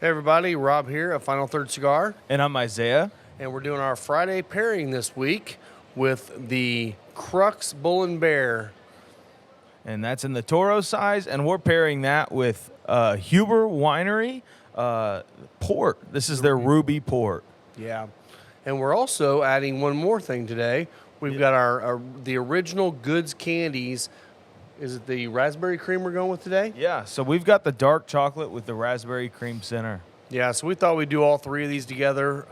Hey everybody, Rob here at Final Third Cigar, And I'm Isaiah. and we're doing our Friday pairing this week with the Crux Bull and Bear. And that's in the Toro size. And we're pairing that with Huber Winery port. This is their Ruby port. Yeah, and we're also adding one more thing today. We've got our the original Goods candies. Is it the raspberry cream we're going with today? Yeah, so we've got the dark chocolate with the raspberry cream center. Yeah, so we thought we'd do all three of these together.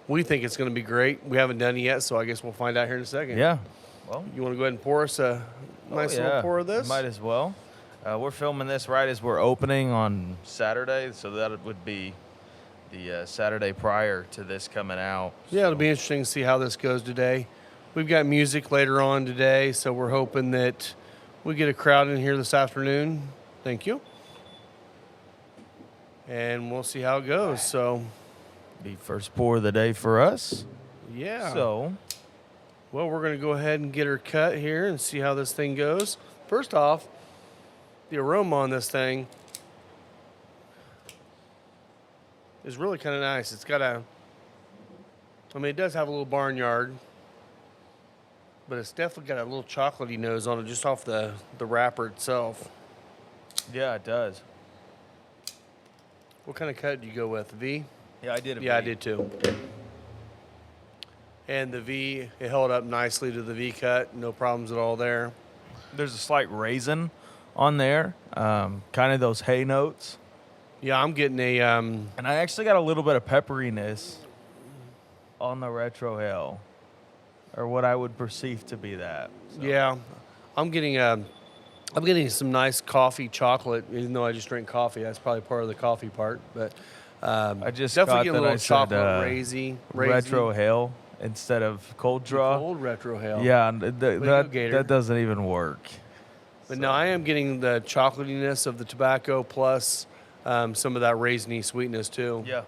We think it's going to be great. We haven't done it yet, so I guess we'll find out here in a second. Yeah. Well, You want to go ahead and pour us a nice little pour of this? Might as well. We're filming this right as we're opening on Saturday, so that would be the Saturday prior to this coming out. Yeah, it'll be interesting to see how this goes today. We've got music later on today, so we're hoping that we get a crowd in here this afternoon. Thank you. And we'll see how it goes. So, Be first pour of the day for us. yeah. So, Well, we're going to go ahead and get her cut here and see how this thing goes. First off, the aroma on this thing is really kind of nice. It's got it does have a little barnyard, but it's definitely got a little chocolatey nose on it just off the wrapper itself. yeah, it does. What kind of cut do you go with? V? Yeah, I did Yeah, I did too. And the V, it held up nicely to the V cut. No problems at all there. There's a slight raisin on there, kind of those hay notes. Yeah, I'm getting a And I actually got a little bit of pepperiness on the retrohale, or what I would perceive to be that. So, yeah, I'm getting some nice coffee chocolate. Even though I just drink coffee, that's probably part of the coffee part. But I just definitely got getting a that little I said chocolate raisy. retrohale instead of cold draw. Old retrohale. Yeah, Gator. that doesn't even work. But now I am getting the chocolatiness of the tobacco plus some of that raisiny sweetness too. Yeah,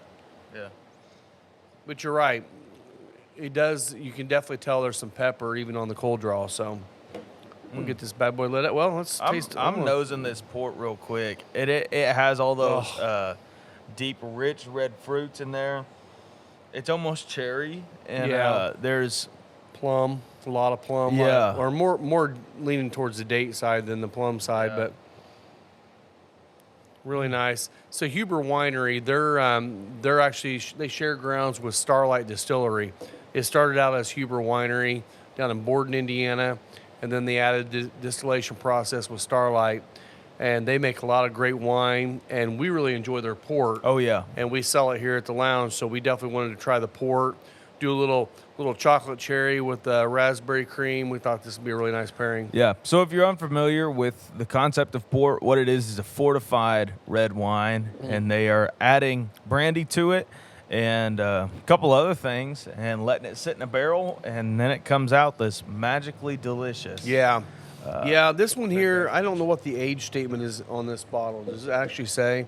yeah. But you're right. It does. You can definitely tell there's some pepper even on the cold draw. So we'll get this bad boy lit up. Well, let's taste it. I'm nosing this port real quick. It has all those deep, rich red fruits in there. It's almost cherry, and Yeah. there's Plum. A lot of plum. Yeah. Or more leaning towards the date side than the plum side, Yeah. but really nice. So Huber Winery, they're actually they share grounds with Starlight Distillery. It started out as Huber Winery down in Borden, Indiana, and then they added the distillation process with Starlight, and they make a lot of great wine, and we really enjoy their port. oh yeah. And we sell it here at the lounge, so we definitely wanted to try the port, do a little chocolate cherry with raspberry cream. We thought this would be a really nice pairing. Yeah. So if you're unfamiliar with the concept of port, what it is a fortified red wine, and they are adding brandy to it and a couple other things and letting it sit in a barrel, and then it comes out this magically delicious. Yeah. Yeah, this one here, I don't know what the age statement is on this bottle. Does it actually say?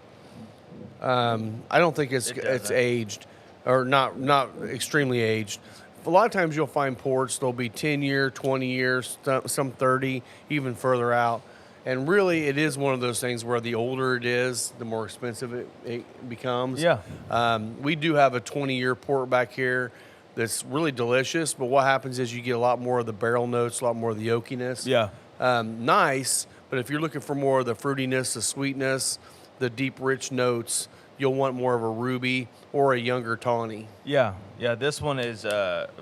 I don't think it's doesn't. aged, or not extremely aged. A lot of times you'll find ports, they'll be 10 year, 20 years, some 30, even further out. And really, it is one of those things where the older it is, the more expensive it becomes. Yeah. We do have a 20-year port back here that's really delicious, but what happens is you get a lot more of the barrel notes, a lot more of the oakiness. Yeah. Nice, but if you're looking for more of the fruitiness, the sweetness, the deep, rich notes, you'll want more of a ruby or a younger tawny. Yeah. Yeah. This one is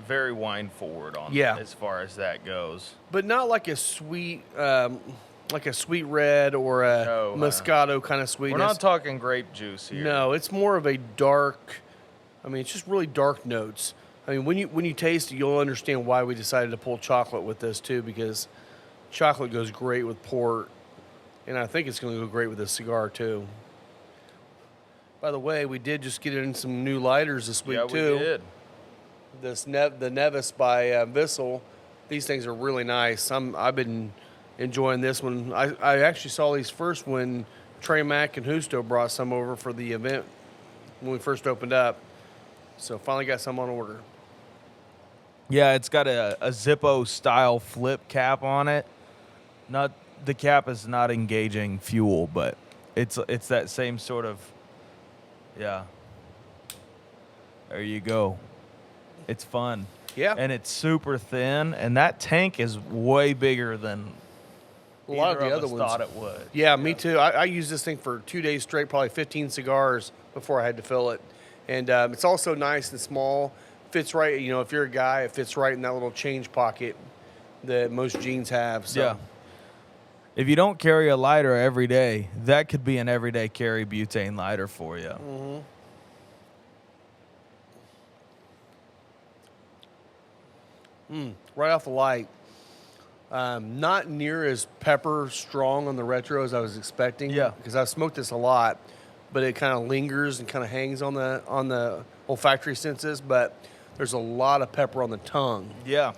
very wine forward on as far as that goes. But not like a sweet red or a No, Moscato kind of sweetness. We're not talking grape juice here. No, it's more of a dark. It's just really dark notes. When you taste it, you'll understand why we decided to pull chocolate with this too, because chocolate goes great with port, and I think it's going to go great with this cigar too. By the way, we did just get in some new lighters this week too. We did. The Nevis by Vissel. These things are really nice. I've been enjoying this one. I actually saw these first when Trey Mack and Justo brought some over for the event when we first opened up. So finally got some on order. Yeah, it's got a Zippo style flip cap on it. The cap is not engaging fuel, but it's that same sort of Yeah. There you go. It's fun. Yeah. And it's super thin, and that tank is way bigger than A lot of either the other us ones thought it would. Yeah, me too. I used this thing for 2 days straight, probably 15 cigars before I had to fill it. And it's also nice and small. Fits right, you know, if you're a guy, it fits right in that little change pocket that most jeans have. So. Yeah. If you don't carry a lighter every day, that could be an everyday carry butane lighter for you. Right off the light. Not near as pepper strong on the retro as I was expecting. Yeah. Because I've smoked this a lot, but it kind of lingers and kind of hangs on the olfactory senses. But there's a lot of pepper on the tongue. Yeah.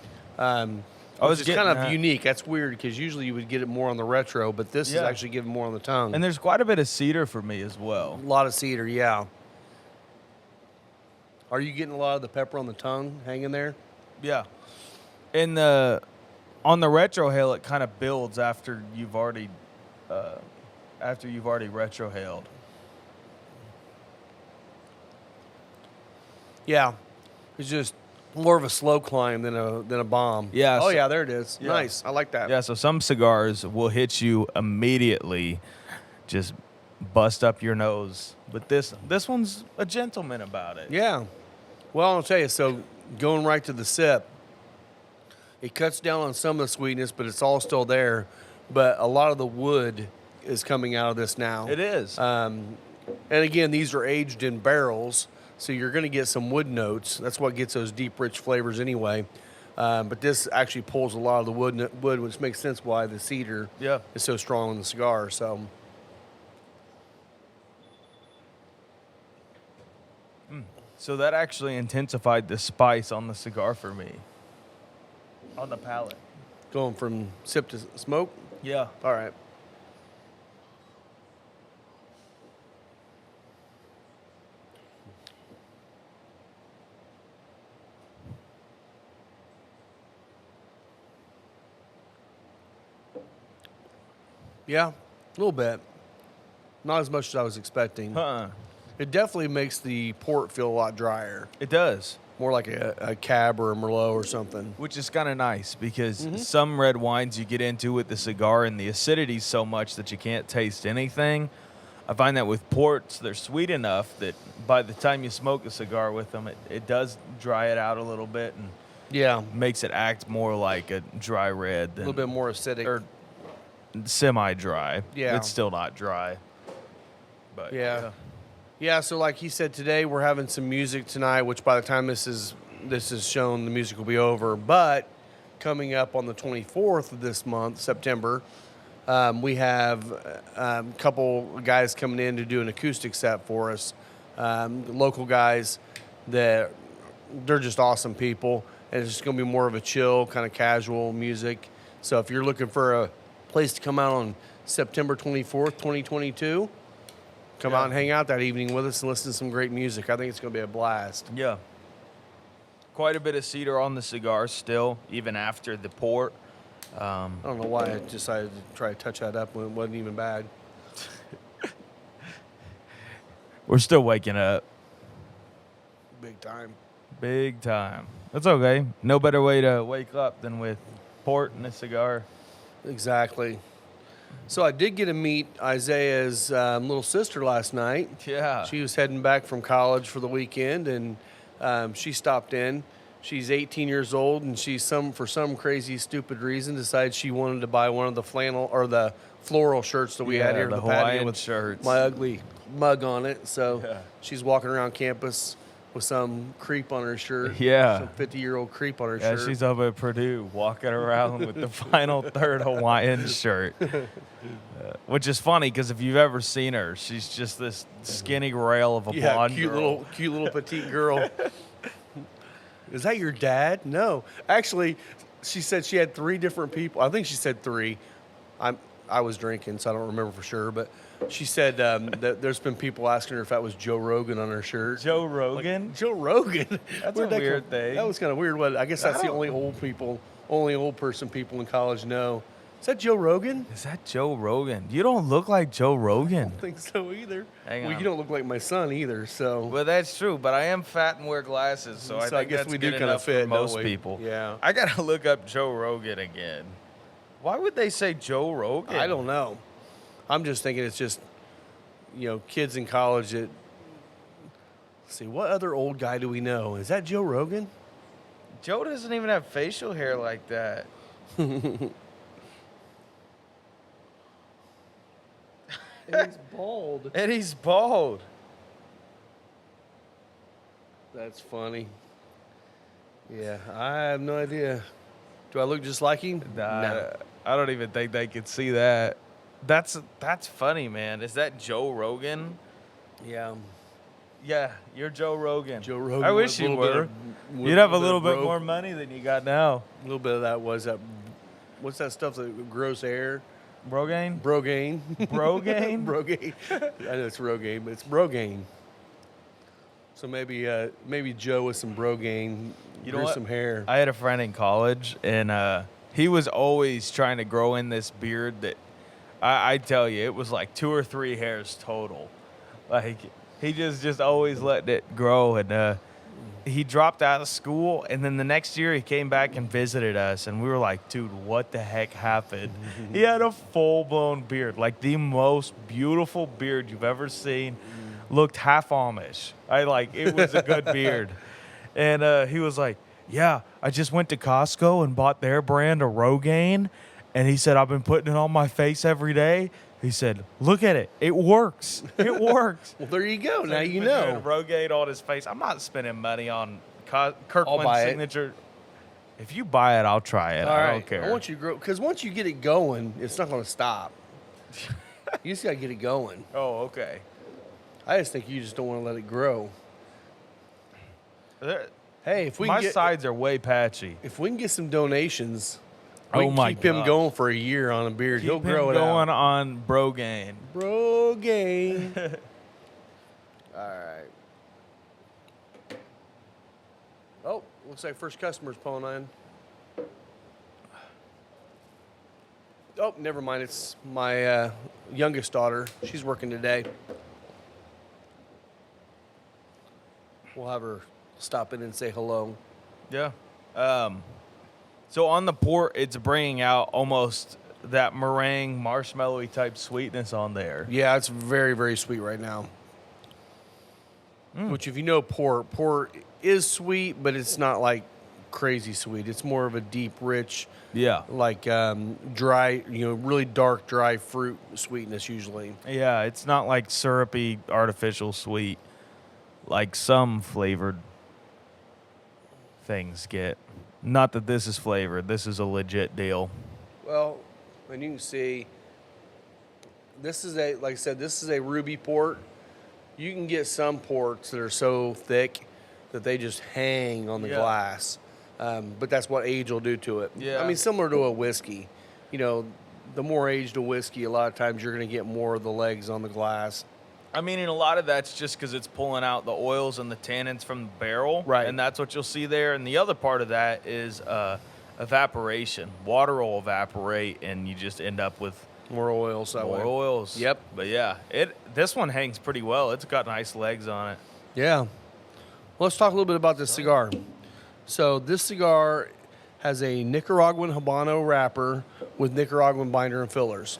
Which is kind of unique. That's weird because usually you would get it more on the retro, but this is actually giving more on the tongue. And there's quite a bit of cedar for me as well. A lot of cedar, yeah. Are you getting a lot of the pepper on the tongue hanging there? Yeah. On the retrohale, it kind of builds after you've already retrohaled. Yeah, it's just more of a slow climb than a bomb. Yeah. Oh yeah, there it is. Yeah. Nice. I like that. Yeah. So some cigars will hit you immediately, just bust up your nose. But this one's a gentleman about it. Yeah. Well, I'll tell you. So going right to the sip, it cuts down on some of the sweetness, but it's all still there. But a lot of the wood is coming out of this now. It is. And again, these are aged in barrels, so you're going to get some wood notes. That's what gets those deep, rich flavors anyway. But this actually pulls a lot of the wood, which makes sense why the cedar is so strong in the cigar. So. So that actually intensified the spice on the cigar for me. On the palate. Going from sip to smoke? Yeah. All right. Yeah, a little bit. Not as much as I was expecting. It definitely makes the port feel a lot drier. It does. More like a Cab or a Merlot or something. Which is kind of nice because some red wines you get into with the cigar and the acidity's so much that you can't taste anything. I find that with ports, they're sweet enough that by the time you smoke a cigar with them, it does dry it out a little bit and makes it act more like a dry red. A little bit more acidic. Or semi-dry. Yeah. It's still not dry. But Yeah, so like he said today, we're having some music tonight, which by the time this is shown, the music will be over. But coming up on the 24th of this month, September, we have a couple guys coming in to do an acoustic set for us. Local guys that they're just awesome people. And it's just going to be more of a chill, kind of casual music. So if you're looking for a place to come out on September 24th, 2022, come out and hang out that evening with us and listen to some great music. I think it's going to be a blast. Yeah. Quite a bit of cedar on the cigar still, even after the port. I don't know why I decided to try to touch that up when it wasn't even bad. We're still waking up. Big time. Big time. That's okay. No better way to wake up than with port and a cigar. Exactly. So I did get to meet Isaiah's little sister last night. Yeah. She was heading back from college for the weekend, and she stopped in. She's 18 years old, and for some crazy, stupid reason, decided she wanted to buy one of the flannel or the floral shirts that we had here at the patio Hawaiian with shirts. my ugly mug on it. So she's walking around campus with some creep on her shirt. Yeah. Some 50-year-old creep on her Yeah, shirt. she's up at Purdue walking around with the final third Hawaiian shirt. Which is funny because if you've ever seen her, she's just this skinny rail of a blonde girl. Cute little petite girl. Is that your dad? No. Actually, she said she had 3 different people. I think she said 3. I was drinking, so I don't remember for sure. But she said that there's been people asking her if that was Joe Rogan on her shirt. Joe Rogan? Like, Joe Rogan? That's a weird thing. That was kind of weird. I guess that's the only old person people in college know. Is that Joe Rogan? Is that Joe Rogan? You don't look like Joe Rogan. I don't think so either. Hang Well, on. you don't look like my son either, so. Well, that's true, but I am fat and wear glasses, so I think guess that's we do good kinda enough fit, for don't most we? people. Yeah. I gotta look up Joe Rogan again. Why would they say Joe Rogan? I don't know. I'm just thinking it's just, kids in college that. Let's see, what other old guy do we know? Is that Joe Rogan? Joe doesn't even have facial hair like that. And he's bald. And he's bald. That's funny. Yeah, I have no idea. Do I look just like him? Nah, No. I don't even think they could see that. That's funny, man. Is that Joe Rogan? Yeah. Yeah, you're Joe Rogan. Joe Rogan. I with wish a you little bit were. of- You'd have a of little bit bro- more money than you got now. A little bit of that was that. What's that stuff that grows hair? Rogaine? Brogaine. Brogaine? Brogaine. I know it's Rogaine, but it's Brogaine. So maybe Joe with some Brogaine You know grew what? some hair. I had a friend in college, and he was always trying to grow in this beard that I tell you, it was like 2 or 3 hairs total. Like, he just always let it grow, and he dropped out of school, and then the next year he came back and visited us, and we were like, dude, what the heck happened? He had a full-blown beard, like the most beautiful beard you've ever seen. Looked half Amish. It was a good beard. And he was like, yeah, I just went to Costco and bought their brand of Rogaine. And he said, I've been putting it on my face every day. He said, look at it. It works. It works. Well, there you go. Now He's you been doing know. Rogaine on his face. I'm not spending money on I'll Kirkland's buy it. signature. If you buy it, I'll try it. All I right. don't care. I want you to grow, because once you get it going, it's not going to stop. You just got to get it going. Oh, okay. I just think you just don't want to let it grow. Hey, if we My can get, sides are way patchy. if we can get some donations, we Oh can my keep him gosh. going for a year on a beard. He'll Keep him grow it going out. on Brogaine. Bro game. All right. Oh, looks like first customer's pulling in. Oh, never mind. It's my youngest daughter. She's working today. We'll have her stop in and say hello. Yeah. So on the port, it's bringing out almost that meringue, marshmallowy type sweetness on there. Yeah, it's very, very sweet right now. Which, if you know port is sweet, but it's not like crazy sweet. It's more of a deep, rich, Yeah. like dry, really dark, dry fruit sweetness usually. Yeah, it's not like syrupy, artificial sweet like some flavored things get. Not that this is flavored. This is a legit deal. Well, and you can see, this is like I said, this is a ruby port. You can get some ports that are so thick that they just hang on the Yeah. glass. But that's what age will do to it. Yeah. I mean, similar to a whiskey. The more aged a whiskey, a lot of times you're going to get more of the legs on the glass. I mean, and a lot of that's just because it's pulling out the oils and the tannins from the barrel. Right. And that's what you'll see there. And the other part of that is evaporation. Water will evaporate, and you just end up with More oils that more way. oils. Yep. But yeah, this one hangs pretty well. It's got nice legs on it. Yeah. Well, let's talk a little bit about this cigar. So this cigar has a Nicaraguan Habano wrapper with Nicaraguan binder and fillers.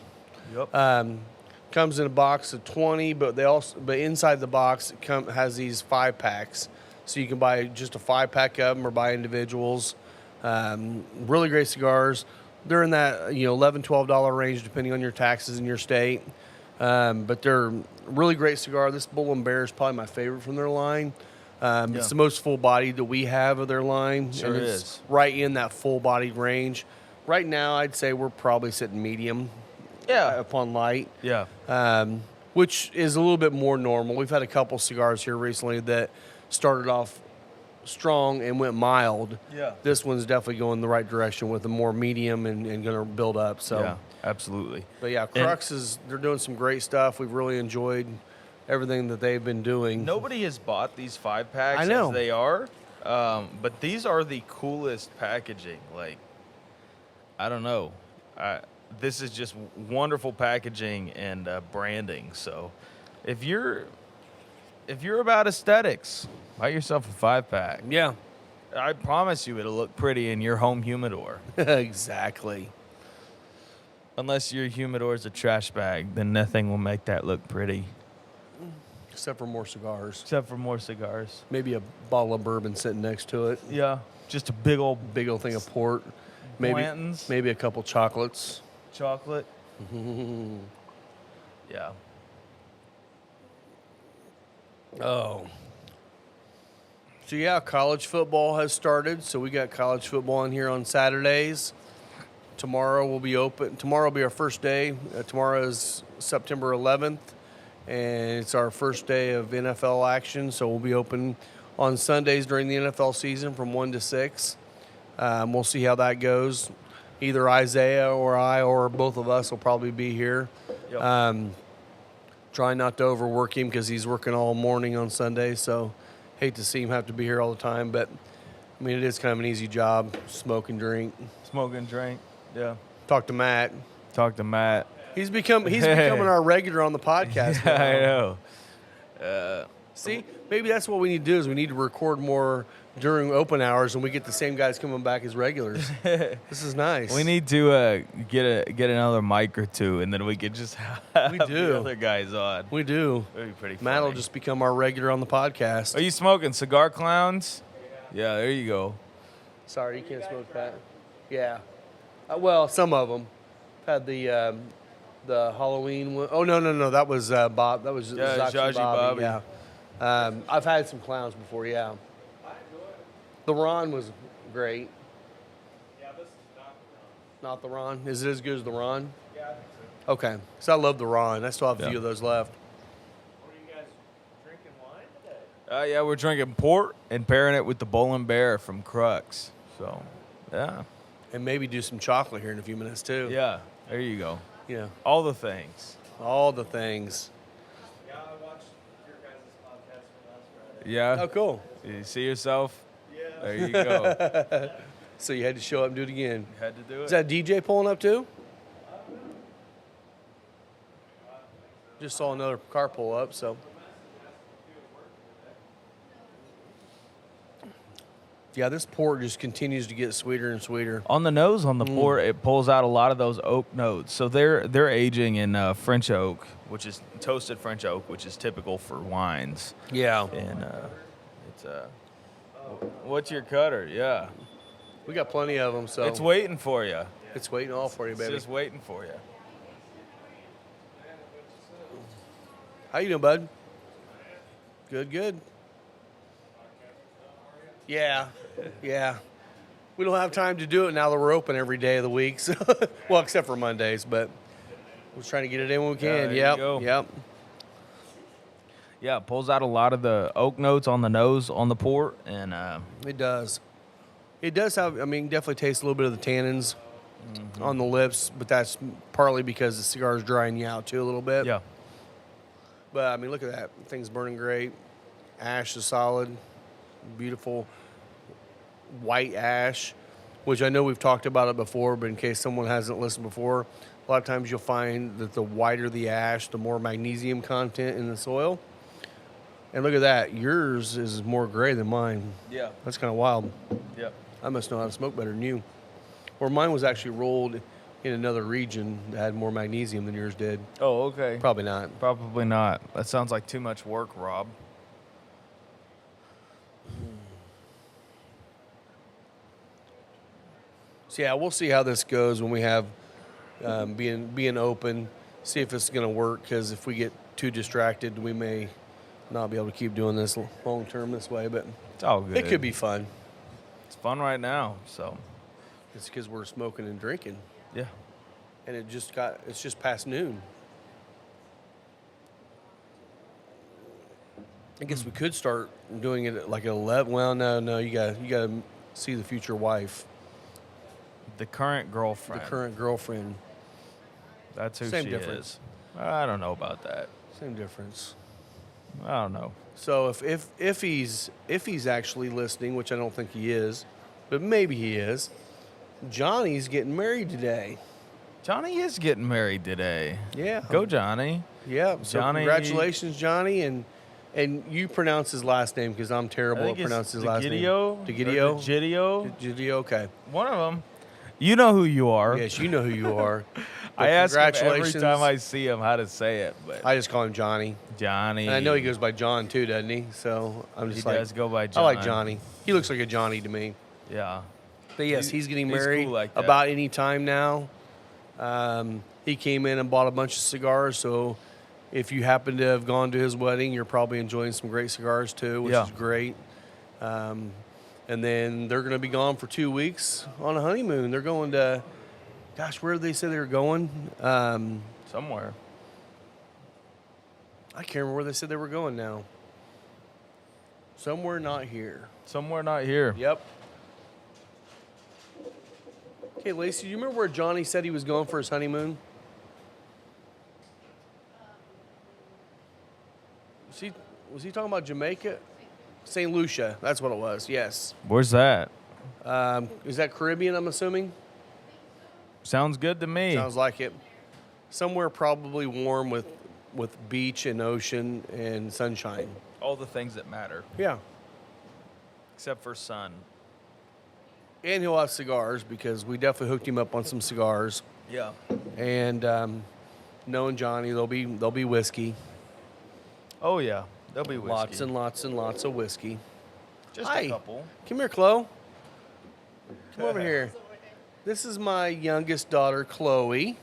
Yep. Comes in a box of 20, but inside the box has these 5-packs. So you can buy just a 5-pack of them or buy individuals. Really great cigars. They're in that $11, $12 range depending on your taxes in your state. But they're really great cigar. This Bull and Bear is probably my favorite from their line. It's the most full bodied that we have of their line. Sure and it's is. right in that full bodied range. Right now, I'd say we're probably sitting medium Yeah. upon light. Yeah. Which is a little bit more normal. We've had a couple cigars here recently that started off strong and went mild. Yeah. This one's definitely going the right direction with a more medium and going to build up. So, Yeah, absolutely. But yeah, Crux they're doing some great stuff. We've really enjoyed everything that they've been doing. Nobody has bought these 5-packs I know. as they are, but these are the coolest packaging. Like, I don't know. this is just wonderful packaging and branding. So if you're about aesthetics, buy yourself a 5-pack. Yeah. I promise you it'll look pretty in your home humidor. Exactly. Unless your humidor is a trash bag, then nothing will make that look pretty. Except for more cigars. Except for more cigars. Maybe a bottle of bourbon sitting next to it. Yeah. Just a big old Thing of port. Maybe Blanton's. maybe a couple chocolates. Chocolate. Yeah. Oh. So yeah, college football has started. So we got college football in here on Saturdays. Tomorrow will be open. Tomorrow will be our first day. Tomorrow is September 11th, and it's our first day of NFL action. So we'll be open on Sundays during the NFL season from 1 to 6. We'll see how that goes. Either Isaiah or I or both of us will probably be here. Yep. Try not to overwork him because he's working all morning on Sunday. So hate to see him have to be here all the time. But, I mean, it is kind of an easy job, smoke and drink. Smoke and drink. Yeah. Talk to Matt. Talk to Matt. He's becoming our regular on the podcast. Yeah, now. I know. See, maybe that's what we need to do is we need to record more during open hours and we get the same guys coming back as regulars. This is nice. We need to get another mic or two, and then we could just have the other guys on. We do. That'd be pretty funny. Matt will just become our regular on the podcast. Are you smoking cigar clowns? Yeah, there you go. Sorry, you can't smoke that. Yeah. Well, some of them. Had the Halloween one. Oh, no. That was Bob. That was Zhaji Bobby. Yeah. I've had some clowns before, yeah. The Ron was great. Yeah, this is Not the Ron? Is it as good as the Ron? Yeah, I think so. Okay. So I love the Ron. I still have a few of those left. What are you guys drinking wine today? Yeah, we're drinking port and pairing it with the Bull and Bear from Crux. So, yeah. And maybe do some chocolate here in a few minutes, too. Yeah, there you go. Yeah. All the things. All the things. Yeah, I watched your guys' podcast from last Friday. Yeah. Oh, cool. You see yourself? Yeah. There you go. So you had to show up and do it again. Had to do it. Is that DJ pulling up, too? Just saw another car pull up, so. Yeah, this port just continues to get sweeter and sweeter. On the nose on the port, it pulls out a lot of those oak notes. So they're aging in French oak, which is toasted French oak, which is typical for wines. Yeah. And it's what's your cutter? Yeah, We got plenty of them, so. it's waiting for you. It's waiting all for you, It's baby. just waiting for you. How you doing, bud? Good. Yeah. We don't have time to do it now that we're open every day of the week. So, well, except for Mondays, but we're trying to get it in when we can. there you go. Yep. Yeah, it pulls out a lot of the oak notes on the nose on the port, and It does. It does have, I mean, definitely tastes a little bit of the tannins on the lips, but that's partly because the cigar is drying you out too a little bit. yeah, But, I mean, look at that. Thing's burning great. Ash is solid. Beautiful white ash, which I know we've talked about it before, but in case someone hasn't listened before, a lot of times you'll find that the whiter the ash, the more magnesium content in the soil. And look at that. Yours is more gray than mine. yeah, That's kind of wild. yeah. I must know how to smoke better than you. Or mine was actually rolled in another region that had more magnesium than yours did. Oh, okay. Probably not. Probably not. That sounds like too much work, Rob. So yeah, we'll see how this goes when we have being open. See if it's going to work, because if we get too distracted, we may not be able to keep doing this long term this way. But It's all good. it could be fun. It's fun right now, so It's because we're smoking and drinking, yeah. and it's just past noon. I guess we could start doing it at like 11. Well, no, you got to see the future wife, The current girlfriend. the current girlfriend. That's who Same she difference. is. I don't know about that. Same difference. I don't know. So if he's actually listening, which I don't think he is, but maybe he is, Johnny's getting married today. Johnny is getting married today. Yeah. Go, Johnny. Yeah. So Johnny- congratulations, Johnny, and you pronounce his last name because I'm terrible at pronouncing his last name. Digidio. Digidio. Digidio. Digidio. Okay. One of them. You know who you are. Yes, you know who you are. But I ask him every congratulations. time I see him how to say it, but I just call him Johnny, Johnny. and I know he goes by John too, doesn't he? So I'm He just like, does go by John. I like Johnny. He looks like a Johnny to me. Yeah. But yes, he's getting He's married cool like that. about any time now. He came in and bought a bunch of cigars, so if you happen to have gone to his wedding, you're probably enjoying some great cigars too, which Yeah. is great. And then they're going to be gone for 2 weeks on a honeymoon. They're going to, gosh, where did they say they were going? Somewhere. I can't remember where they said they were going now. Somewhere not here. Somewhere not here. Yep. Okay, Lacey, do you remember where Johnny said he was going for his honeymoon? Was he talking about Jamaica? St. Lucia, that's what it was, yes. Where's that? Is that Caribbean, I'm assuming? Sounds good to me. Sounds like it. Somewhere probably warm with beach and ocean and sunshine. All the things that matter, Yeah. except for sun. And he'll have cigars because we definitely hooked him up on some cigars. Yeah. And knowing Johnny, there'll be whiskey. Oh yeah. There'll be whiskey. Lots and lots and lots of whiskey. Just Hi. a couple. Come here, Chloe. Come over here. This is my youngest daughter, Chloe.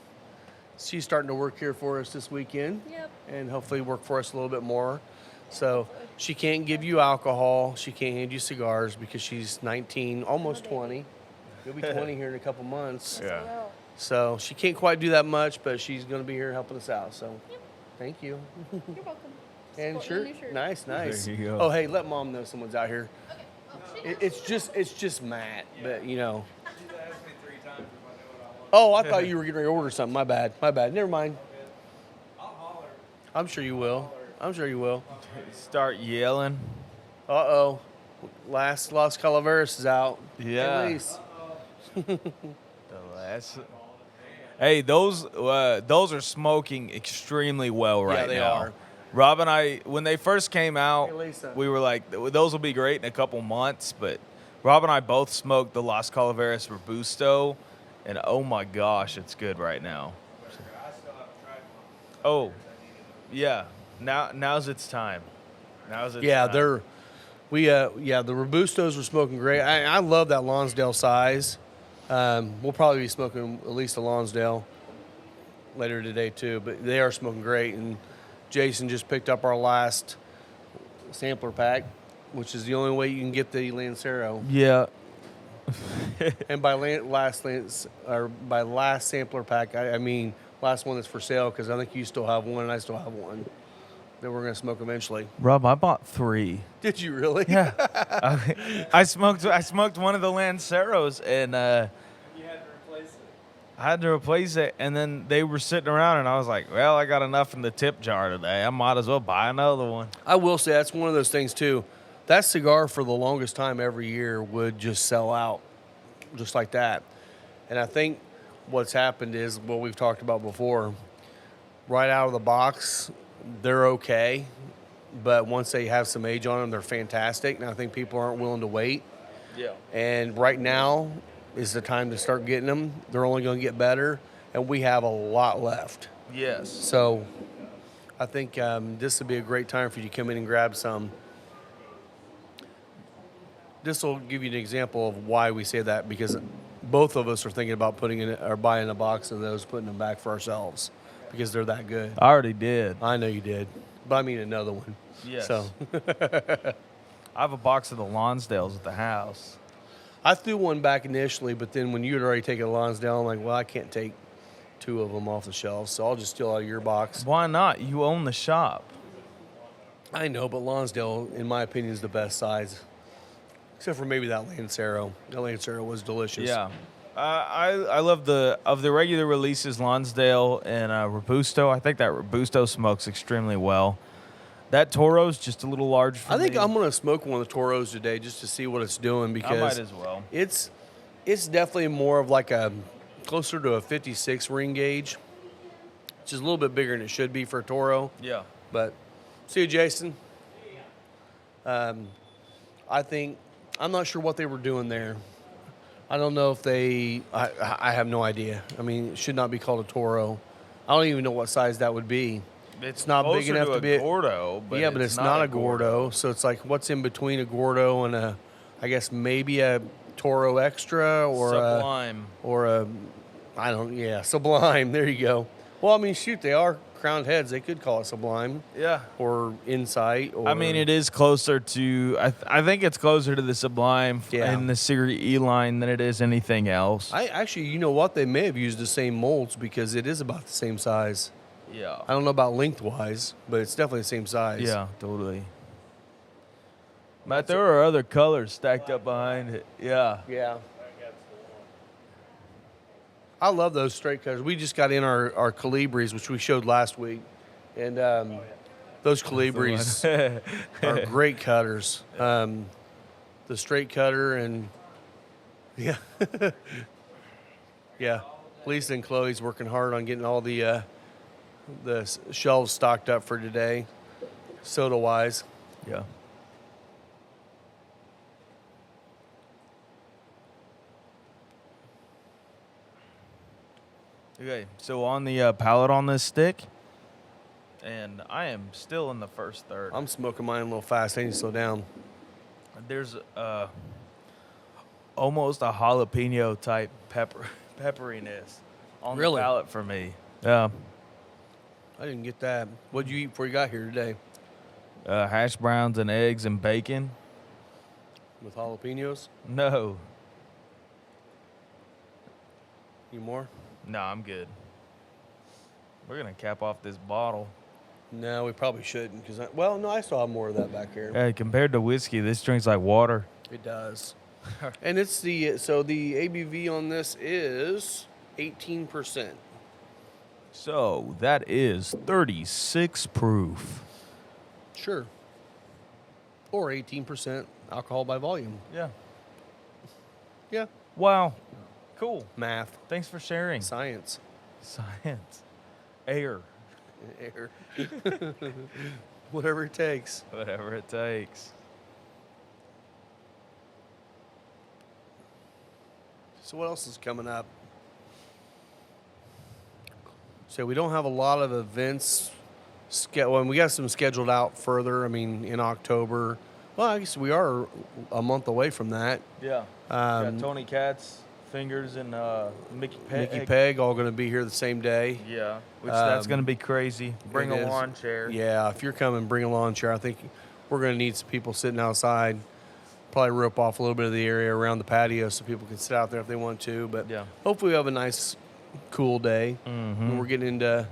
She's starting to work here for us this weekend. Yep. And hopefully work for us a little bit more. So she can't give you alcohol. She can't hand you cigars because she's 19, almost 20. You'll be 20 here in a couple months. Yeah. Well, So she can't quite do that much, but she's going to be here helping us out. So thank you. you're welcome. And Sporting a shirt, new shirt. nice. There you go. Oh, hey, let Mom know someone's out here. Okay. Oh, she knows. It's just Matt, but you know. She's asked me 3 times if I know what I want. Oh, I thought you were getting ready to order something. My bad. Never mind. I'll holler. I'm sure you will. Start yelling. Uh-oh. Las Calaveras is out. Yeah. Hey, Lise. The last. Hey, those are smoking extremely well right now. they are. Rob and I, when they first came out, Hey, Lisa. we were like, those will be great in a couple months. But Rob and I both smoked the Las Calaveras Robusto, and oh my gosh, it's good right now. I still haven't tried one. Oh, yeah. Now's its time. Now's its Yeah, time. the Robustos were smoking great. I love that Lonsdale size. We'll probably be smoking at least a Lonsdale later today too, but they are smoking great. And Jason just picked up our last sampler pack, which is the only way you can get the Lancero. Yeah. And by last sampler pack, I mean last one that's for sale because I think you still have one and I still have one that we're gonna smoke eventually. Rob, I bought 3. Did you really? Yeah. I smoked one of the Lanceros, and You had to replace it. I had to replace it, and then they were sitting around, and I was like, well, I got enough in the tip jar today. I might as well buy another one. I will say that's one of those things too. That cigar for the longest time every year would just sell out just like that. And I think what's happened is what we've talked about before. Right out of the box, they're okay. But once they have some age on them, they're fantastic. And I think people aren't willing to wait. Yeah. And right now is the time to start getting them. They're only going to get better. And we have a lot left. Yes. So I think this would be a great time for you to come in and grab some. This will give you an example of why we say that, because both of us are thinking about putting in or buying a box of those, putting them back for ourselves because they're that good. I already did. I know you did, but I mean another one. Yes. So I have a box of the Lonsdales at the house. I threw one back initially, but then when you had already taken a Lonsdale, I'm like, well, I can't take 2 of them off the shelf, so I'll just steal out of your box. Why not? You own the shop. I know, but Lonsdale, in my opinion, is the best size. Except for maybe that Lancero. That Lancero was delicious. Yeah. I love the regular releases, Lonsdale and Robusto. I think that Robusto smokes extremely well. That Toro's just a little large for me. I think I'm going to smoke one of the Toros today just to see what it's doing, because I might as well. it's definitely more of like a closer to a 56 ring gauge, which is a little bit bigger than it should be for a Toro. Yeah. But see you, Jason. I think I'm not sure what they were doing there. I don't know if they. I have no idea. I mean, it should not be called a Toro. I don't even know what size that would be. It's not big closer enough to be a Gordo, but yeah, but it's not a Gordo. So it's like what's in between a Gordo and a, I guess maybe a Toro Extra or Sublime. Sublime. There you go. Well, I mean, shoot, they are crowned heads. They could call it Sublime Yeah. or Insight. Or I mean, it is closer to. I think it's closer to the Sublime Yeah. and the Series E line than it is anything else. I actually, you know what? They may have used the same molds because it is about the same size. Yeah. I don't know about lengthwise, but it's definitely the same size. Yeah, totally. Matt, there are other colors stacked up behind it. Yeah. Yeah. I love those straight cutters. We just got in our Calibris, which we showed last week. And those Calibris are great cutters. The straight cutter and, yeah. Yeah. Lisa and Chloe's working hard on getting all the shelves stocked up for today, soda-wise. Yeah. Okay, so on the pallet on this stick, and I am still in the first third. I'm smoking mine a little fast. I need to slow down. There's almost a jalapeno type pepperiness on Really? the palate for me. Yeah. I didn't get that. What'd you eat before you got here today? Hash browns and eggs and bacon. With jalapenos? No. You more? No, I'm good. We're going to cap off this bottle. No, we probably shouldn't. I still have more of that back here. Hey, compared to whiskey, this drinks like water. It does. And it's the ABV on this is 18%. So that is 36 proof. Sure. Or 18% alcohol by volume. Yeah. Yeah. Wow. Cool. Math. Thanks for sharing. Science. Science. Air. Air. Whatever it takes. Whatever it takes. So what else is coming up? So we don't have a lot of events. We got some scheduled out further. I mean, in October. Well, I guess we are a month away from that. Yeah. Got Tony Katz, Fingers, and Mickey Peg. Mickey Peg all going to be here the same day. Yeah. Which that's going to be crazy. Bring It a is. lawn chair. Yeah, if you're coming, bring a lawn chair. I think we're going to need some people sitting outside. Probably rope off a little bit of the area around the patio so people can sit out there if they want to. But Yeah. hopefully we have a nice, cool day. Mm-hmm. When we're getting into,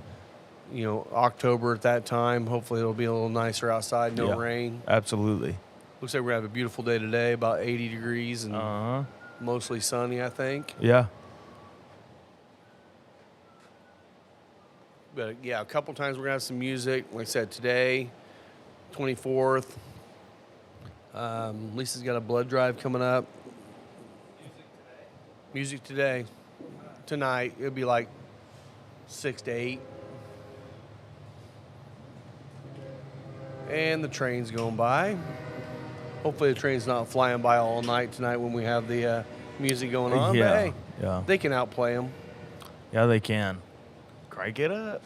October at that time. Hopefully it'll be a little nicer outside, no Yeah. rain. Absolutely. Looks like we're going to have a beautiful day today, about 80 degrees and Uh-huh. mostly sunny, I think. Yeah. But, yeah, a couple times we're going to have some music. Like I said, today, 24th. Lisa's got a blood drive coming up. Music today. Tonight, it'll be like 6 to 8. And the train's going by. Hopefully the train's not flying by all night tonight when we have the music going on. Yeah. But hey, Yeah. they can outplay them. Yeah, they can. Crank it up.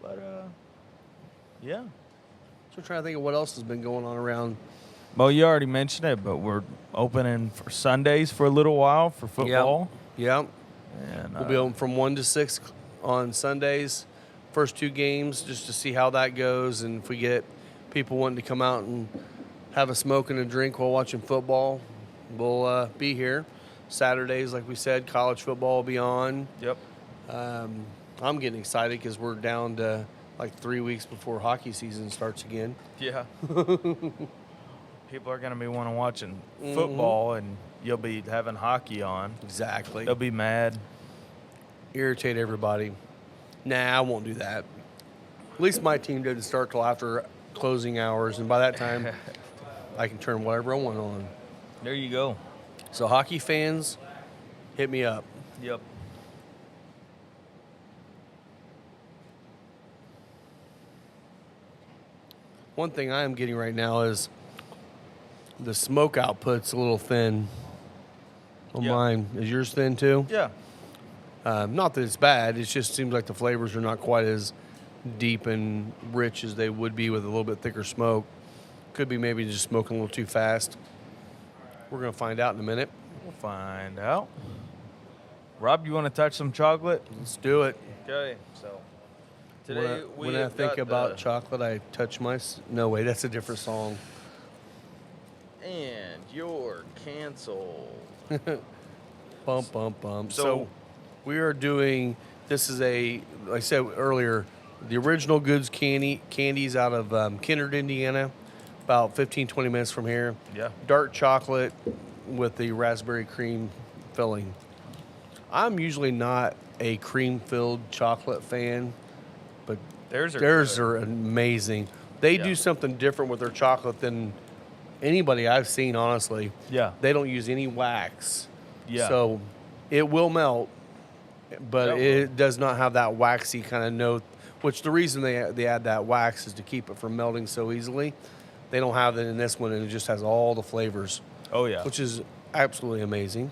But, yeah. So I'm trying to think of what else has been going on around. Well, you already mentioned it, but we're opening for Sundays for a little while for football. Yep. And, We'll be open from 1 to 6 on Sundays. First 2 games just to see how that goes. And if we get people wanting to come out and have a smoke and a drink while watching football, we'll be here. Saturdays, like we said, college football will be on. Yep. I'm getting excited because we're down to like 3 weeks before hockey season starts again. Yeah. People are going to be wanting watching football, and you'll be having hockey on. Exactly. They'll be mad. Irritate everybody. Nah, I won't do that. At least my team didn't start till after closing hours, and by that time, I can turn whatever I want on. There you go. So hockey fans, hit me up. Yep. One thing I am getting right now is the smoke output's a little thin on Yeah. mine. Is yours thin too? Yeah. Not that it's bad. It just seems like the flavors are not quite as deep and rich as they would be with a little bit thicker smoke. Could be maybe just smoking a little too fast. We're going to find out in a minute. We'll find out. Rob, you want to touch some chocolate? Let's do it. Okay. So today When I think about chocolate, I touch my... No, wait, that's a different song. And you're canceled. Bump, bump, bump. So- So we are doing... This is like I said earlier, the original goods candies out of Kennard, Indiana, about 15, 20 minutes from here. Yeah. Dark chocolate with the raspberry cream filling. I'm usually not a cream-filled chocolate fan, but Theirs theirs good. are amazing. They Yeah. do something different with their chocolate than anybody I've seen, honestly. Yeah. They don't use any wax. Yeah. So it will melt, but That will. it does not have that waxy kind of note, which the reason they add that wax is to keep it from melting so easily. They don't have it in this one, and it just has all the flavors, Oh yeah. which is absolutely amazing.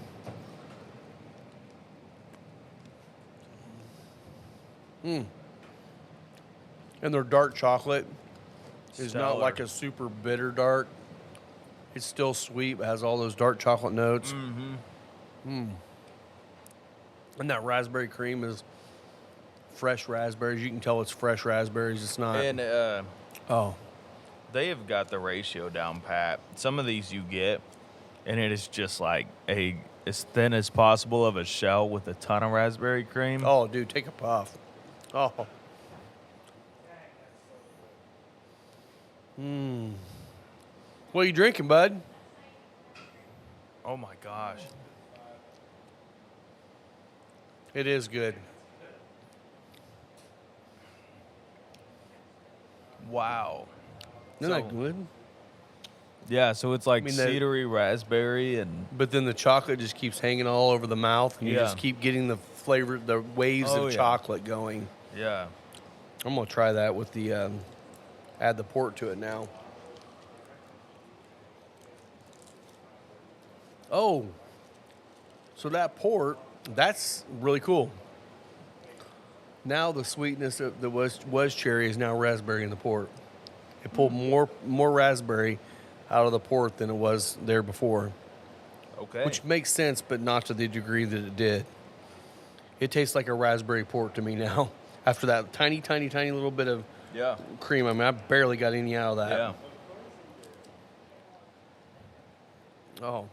And their dark chocolate is not Stellar. like a super bitter dark. It's still sweet, but has all those dark chocolate notes. And that raspberry cream is fresh raspberries. You can tell it's fresh raspberries. It's not. And Oh, they have got the ratio down pat. Some of these you get, and it is just like as thin as possible of a shell with a ton of raspberry cream. oh, dude, take a puff. Oh. What are you drinking, bud? Oh my gosh. It is good. Wow. Isn't that So- good? Yeah, so it's like I mean, that- cedary raspberry and But then the chocolate just keeps hanging all over the mouth, and you Yeah. just keep getting the flavor, the waves Oh, of yeah. chocolate going. yeah. I'm gonna try that with the add the port to it now. Oh, so that port, that's really cool. Now the sweetness that was cherry is now raspberry in the port. It pulled more raspberry out of the port than it was there before, Okay. which makes sense, but not to the degree that it did. It tastes like a raspberry port to me now. After that tiny, tiny, tiny little bit of yeah. cream, I mean, I barely got any out of that. Yeah. Oh.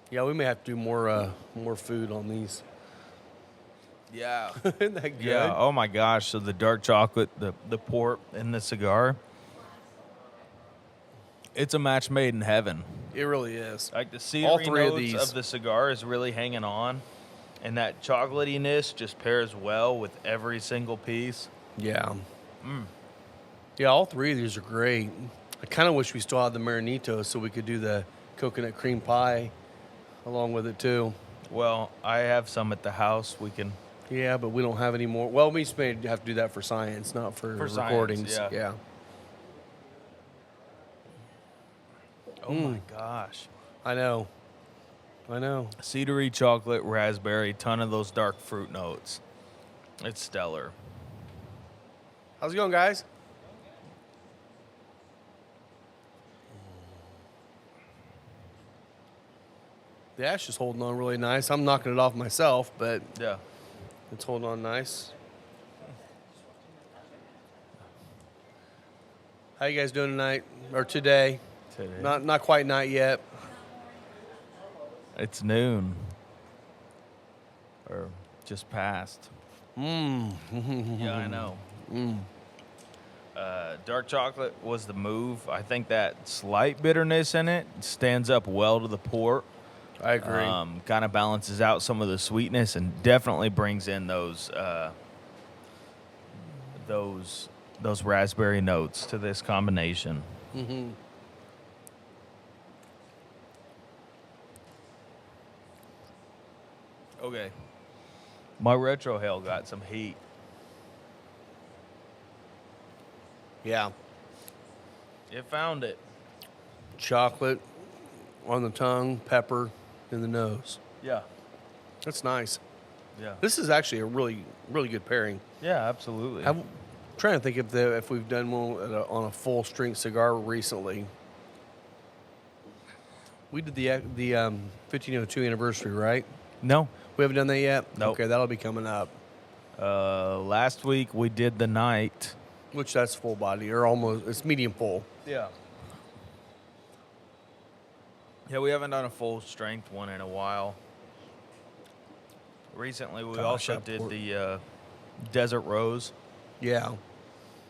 Yeah, we may have to do more food on these. Yeah. Isn't that good? Yeah. Oh my gosh. So the dark chocolate, the port, and the cigar. It's a match made in heaven. It really is. Like the All cedary three of notes these. of the cigar is really hanging on, and that chocolatiness just pairs well with every single piece. Yeah. Yeah, all three of these are great. I kind of wish we still had the Marinito so we could do the coconut cream pie along with it too. Well, I have some at the house. We can. Yeah, but we don't have any more. Well, we just may have to do that for science, not for For science, recordings. yeah. Oh my gosh. I know. Cedary, chocolate, raspberry, ton of those dark fruit notes. It's stellar. How's it going, guys? The ash is holding on really nice. I'm knocking it off myself, but Yeah. it's holding on nice. How you guys doing tonight or today? Today. Not quite night yet. It's noon. Or just past. Yeah, I know. Dark chocolate was the move. I think that slight bitterness in it stands up well to the port. I agree. Kind of balances out some of the sweetness and definitely brings in those raspberry notes to this combination. Okay. My retrohale got some heat. Yeah. You found it. Chocolate on the tongue, pepper in the nose. Yeah. That's nice. Yeah. This is actually a really, really good pairing. Yeah, absolutely. I'm trying to think if we've done one on a full strength cigar recently. We did the 1502 anniversary, right? No. We haven't done that yet? Nope. Okay, that'll be coming up. Last week we did the night. Which that's full body, or almost, it's medium full. Yeah. Yeah, we haven't done a full strength one in a while. Recently, we Gosh, also that did port- the Desert Rose. Yeah,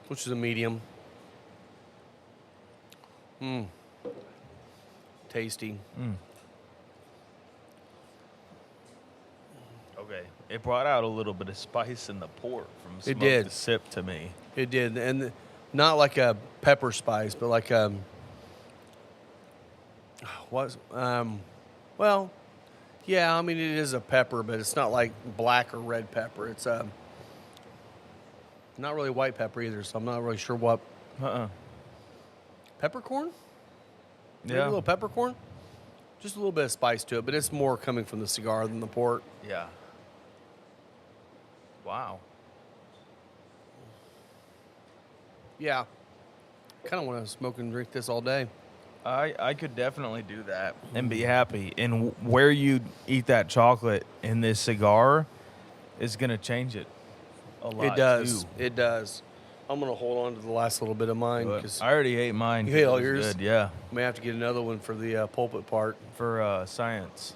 which is a medium. Tasty. Okay. It brought out a little bit of spice in the port from It smoke did. to sip to me. It did, and not like a pepper spice, but like well, yeah. I mean, it is a pepper, but it's not like black or red pepper. It's not really white pepper either. So I'm not really sure what peppercorn. Maybe a Yeah. little peppercorn. Just a little bit of spice to it, but it's more coming from the cigar than the port. Yeah. Wow. Yeah. Kind of want to smoke and drink this all day. I could definitely do that and be happy. And where you eat that chocolate in this cigar is going to change it a lot. It does. too. It does. I'm going to hold on to the last little bit of mine But because I already ate mine. You 'cause ate it all was yours? Good. Yeah. I may have to get another one for the pulpit part. For science.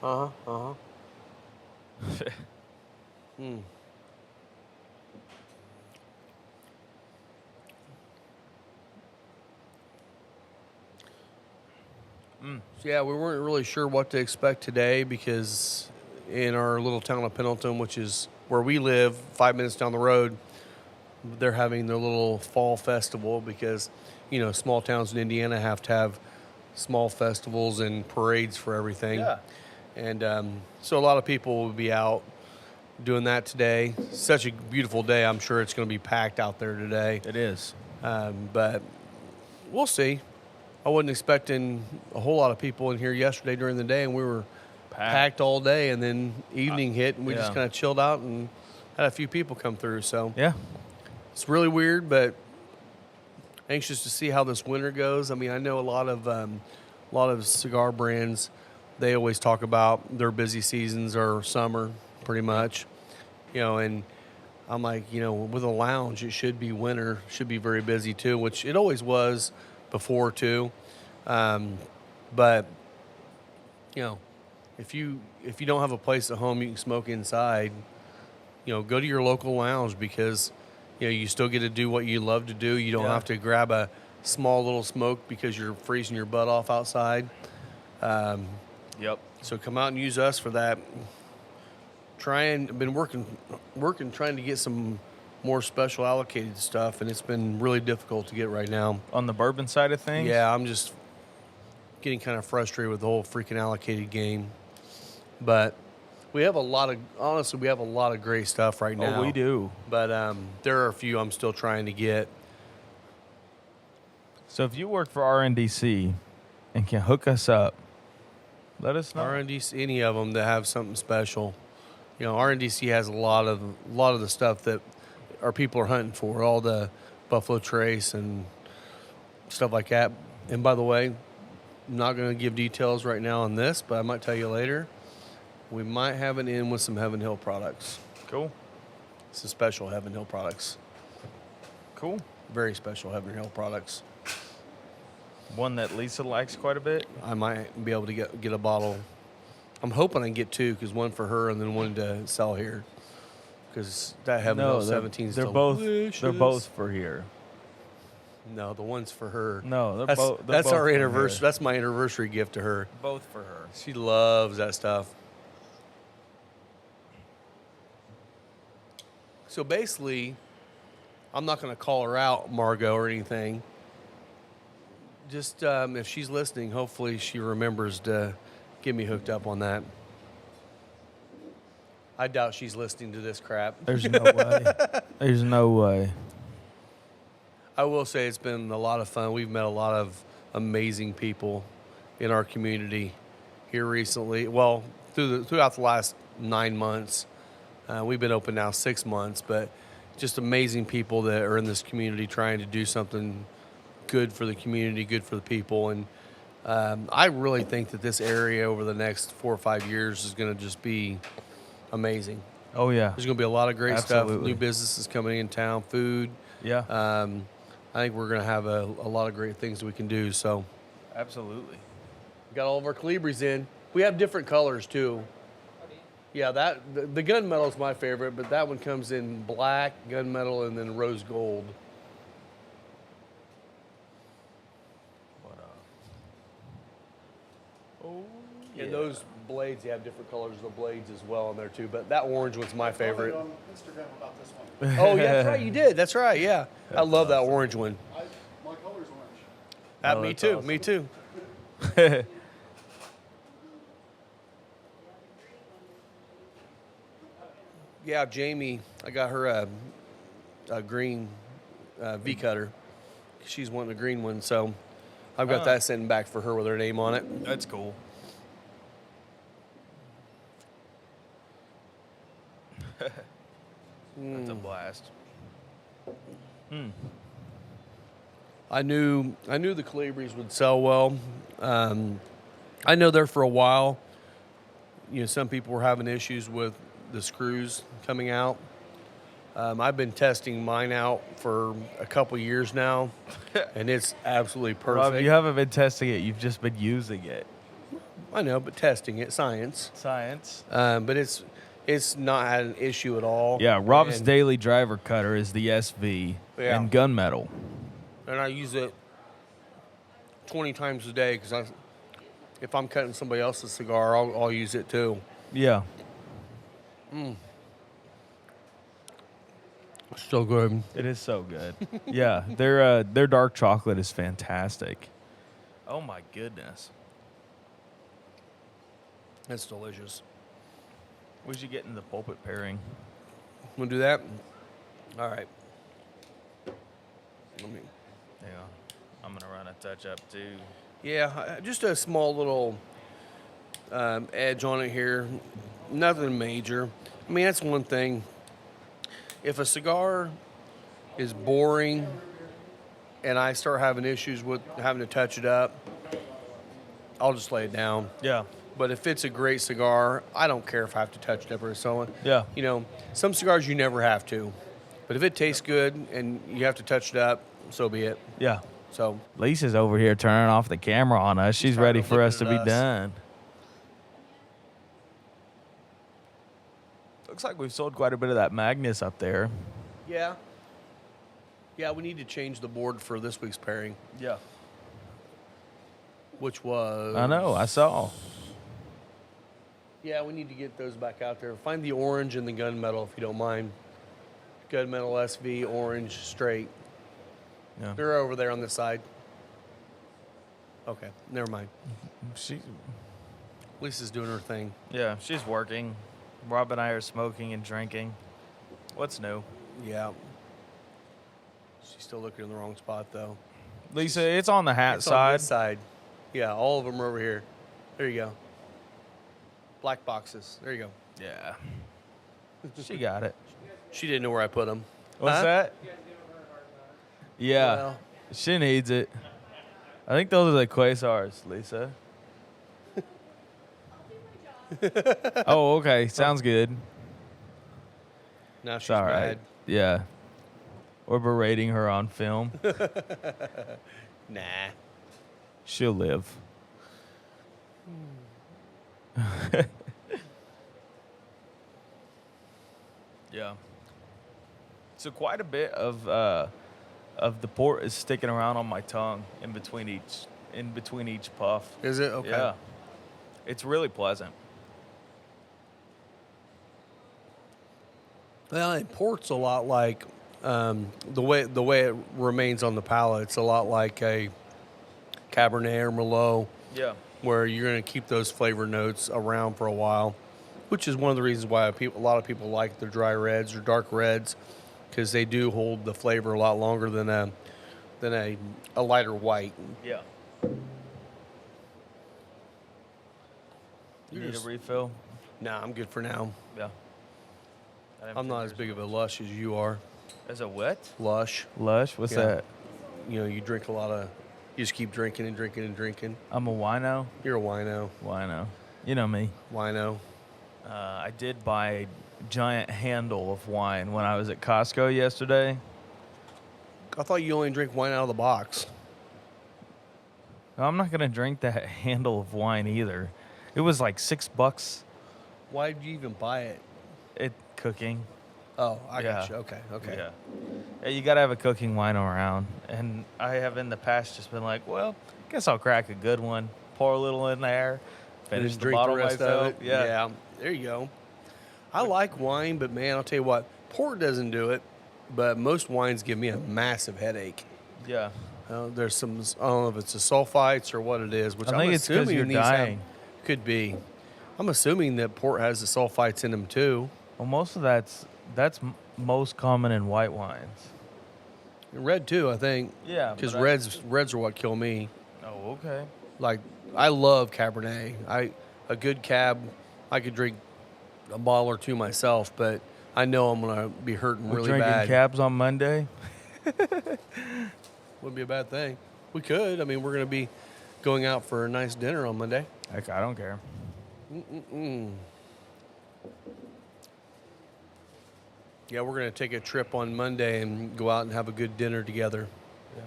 So yeah, we weren't really sure what to expect today because in our little town of Pendleton, which is where we live, 5 minutes down the road, they're having their little fall festival because, small towns in Indiana have to have small festivals and parades for everything. Yeah. And so a lot of people will be out doing that today. Such a beautiful day. I'm sure it's going to be packed out there today. It is. But we'll see. I wasn't expecting a whole lot of people in here yesterday during the day, and we were packed all day. And then evening hit, and we just yeah. kind of chilled out and had a few people come through. So Yeah. it's really weird, but anxious to see how this winter goes. I mean, I know a lot of cigar brands. They always talk about their busy seasons are summer, pretty much. And I'm like, with a lounge, it should be winter, should be very busy too, which it always was before too. But if you don't have a place at home you can smoke inside, go to your local lounge because you still get to do what you love to do. You don't Yeah. have to grab a small little smoke because you're freezing your butt off outside. Yep. So come out and use us for that. Been working trying to get some more special allocated stuff, and it's been really difficult to get right now. On the bourbon side of things? Yeah, I'm just getting kind of frustrated with the whole freaking allocated game. But we have a lot of great stuff right now. Oh, we do. But there are a few I'm still trying to get. So if you work for RNDC and can hook us up, let us know. RNDC, any of them that have something special. RNDC has a lot of the stuff that our people are hunting for, all the Buffalo Trace and stuff like that. And by the way, I'm not going to give details right now on this, but I might tell you later. We might have an in with some Heaven Hill products. Cool. Some special Heaven Hill products. Cool. Very special Heaven Hill products. One that Lisa likes quite a bit. I might be able to get a bottle. I'm hoping I can get two, because one for her and then one to sell here. Because that Heaven Hill 17 is they're delicious. both for here. No, the one's for her. No, That's both our for anniversary. her. That's my anniversary gift to her. Both for her. She loves that stuff. So basically, I'm not going to call her out, Margot, or anything. Just if she's listening, hopefully she remembers to get me hooked up on that. I doubt she's listening to this crap. There's no way. There's no way. I will say it's been a lot of fun. We've met a lot of amazing people in our community here recently. Well, throughout the last 9 months. We've been open now 6 months, but just amazing people that are in this community trying to do something good for the community, good for the people. And I really think that this area over the next 4 or 5 years is going to just be amazing. Oh, yeah. There's going to be a lot of great stuff, Absolutely. new businesses coming in town, food. Yeah. I think we're going to have a lot of great things that we can do. So Absolutely. we got all of our Calibris in. We have different colors too. Yeah, the gunmetal is my favorite, but that one comes in black, gunmetal, and then rose gold. What Oh, And those blades, you have different colors of the blades as well in there too. But that orange one's my favorite. On Instagram about this one. Oh, yeah, that's right. You did. That's right. Yeah, I love that orange one. My color's orange. Me that's too. awesome. Me too. Yeah, Jamie, I got her a green V cutter. She's wanting a green one, so I've got that sitting back for her with her name on it. That's cool. That's a blast. I knew the Calibris would sell well. I know there for a while. You know, some people were having issues with the screws coming out. I've been testing mine out for a couple years now, and it's absolutely perfect. Rob, you haven't been testing it. You've just been using it. I know, but testing it, science. Science. But it's not had an issue at all. Yeah, Rob's and, daily driver cutter is the SV Yeah. and gunmetal. and I use it 20 times a day because if I'm cutting somebody else's cigar, I'll use it too. Yeah. Still good. It is so good. Yeah, their dark chocolate is fantastic. Oh my goodness. That's delicious. We should get in the pulpit pairing. Want to do that? All right. Let me. Yeah. I'm gonna run a touch up too. Yeah, just a small little edge on it here. Nothing major. I mean, that's one thing. If a cigar is boring and I start having issues with having to touch it up, I'll just lay it down. Yeah. But if it's a great cigar, I don't care if I have to touch it up or so on. Yeah. You know, some cigars you never have to. But if it tastes good and you have to touch it up, so be it. Yeah. So Lisa's over here turning off the camera on us. She's tired ready of for us to looking be at us. done. Looks like we've sold quite a bit of that Magnus up there. yeah. Yeah, we need to change the board for this week's pairing, Yeah. which was... I know. I saw. Yeah, we need to get those back out there. Find the orange and the gunmetal, if you don't mind. Gunmetal SV, orange, straight. Yeah. They're over there on this side. Okay, never mind. She, Lisa's doing her thing. yeah, she's working. Rob and I are smoking and drinking. What's new? Yeah. She's still looking in the wrong spot, though. Lisa, it's on the hat It's on side. this side. Yeah, all of them are over here. There you go. Black boxes. There you go. Yeah. She got it. She didn't know where I put them. What's that? Yeah. Well. She needs it. I think those are the Quasars, Lisa. Oh, okay. Sounds good. Now she's It's all right. mad. Yeah. We're berating her on film. Nah. She'll live. Yeah. So quite a bit of the port is sticking around on my tongue in between each puff. Is it? Okay. Yeah. It's really pleasant. Well, and port's a lot like the way it remains on the palate. It's a lot like a Cabernet or Merlot, Yeah. where you're going to keep those flavor notes around for a while, which is one of the reasons why a lot of people like their dry reds or dark reds, because they do hold the flavor a lot longer than than a lighter white. Yeah. You need a just- refill? Nah, I'm good for now. Yeah. I'm not as big of a lush as you are. As a what? Lush. Lush? What's Yeah. that? You know, you drink a lot of. You just keep drinking and drinking and drinking. I'm a wino. You're a wino. Wino. You know me. Wino. I did buy a giant handle of wine when I was at Costco yesterday. I thought you only drink wine out of the box. I'm not going to drink that handle of wine either. It was like $6. Why did you even buy it? Cooking. Oh, I got Yeah. you. Okay. Yeah, you got to have a cooking wine around. And I have in the past just been like, well, guess I'll crack a good one, pour a little in there, finish And the bottle rest myself. of it. Yeah. There you go. I like wine, but man, I'll tell you what, port doesn't do it, but most wines give me a massive headache. Yeah. There's some, I don't know if it's the sulfites or what it is, which I I'm think it's 'cause assuming you're these have- dying. could be. I'm assuming that port has the sulfites in them too. Well, most of that's most common in white wines. Red too, I think. Yeah, Because but reds are what kill me. Oh, okay. Like, I love Cabernet. A good cab, I could drink a bottle or two myself, but I know I'm gonna be hurting We're really drinking bad. cabs on Monday. Wouldn't be a bad thing. We could. I mean, we're gonna be going out for a nice dinner on Monday. Heck, I don't care. Yeah, we're gonna take a trip on Monday and go out and have a good dinner together. Yeah.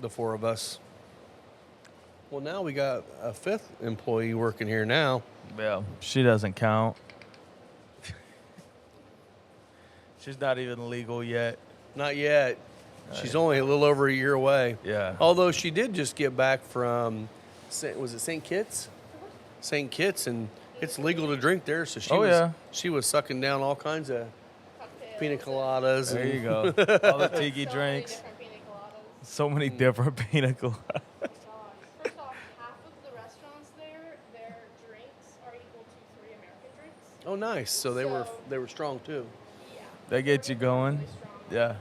The four of us. Well, now we got a fifth employee working here now. Yeah, she doesn't count. She's not even legal yet. Not yet. She's only a little over a year away. Yeah. Although she did just get back from, was it St. Kitts? St. Kitts, and it's legal to drink there. So she was sucking down all kinds of pina coladas. There and you go. All the tiki So drinks. many different pina coladas. So many different pina coladas. Gosh. First off, half of the restaurants there, their drinks are equal to 3 American drinks. Oh, nice. So they were strong too. Yeah. That gets you going. Really strong. Yeah.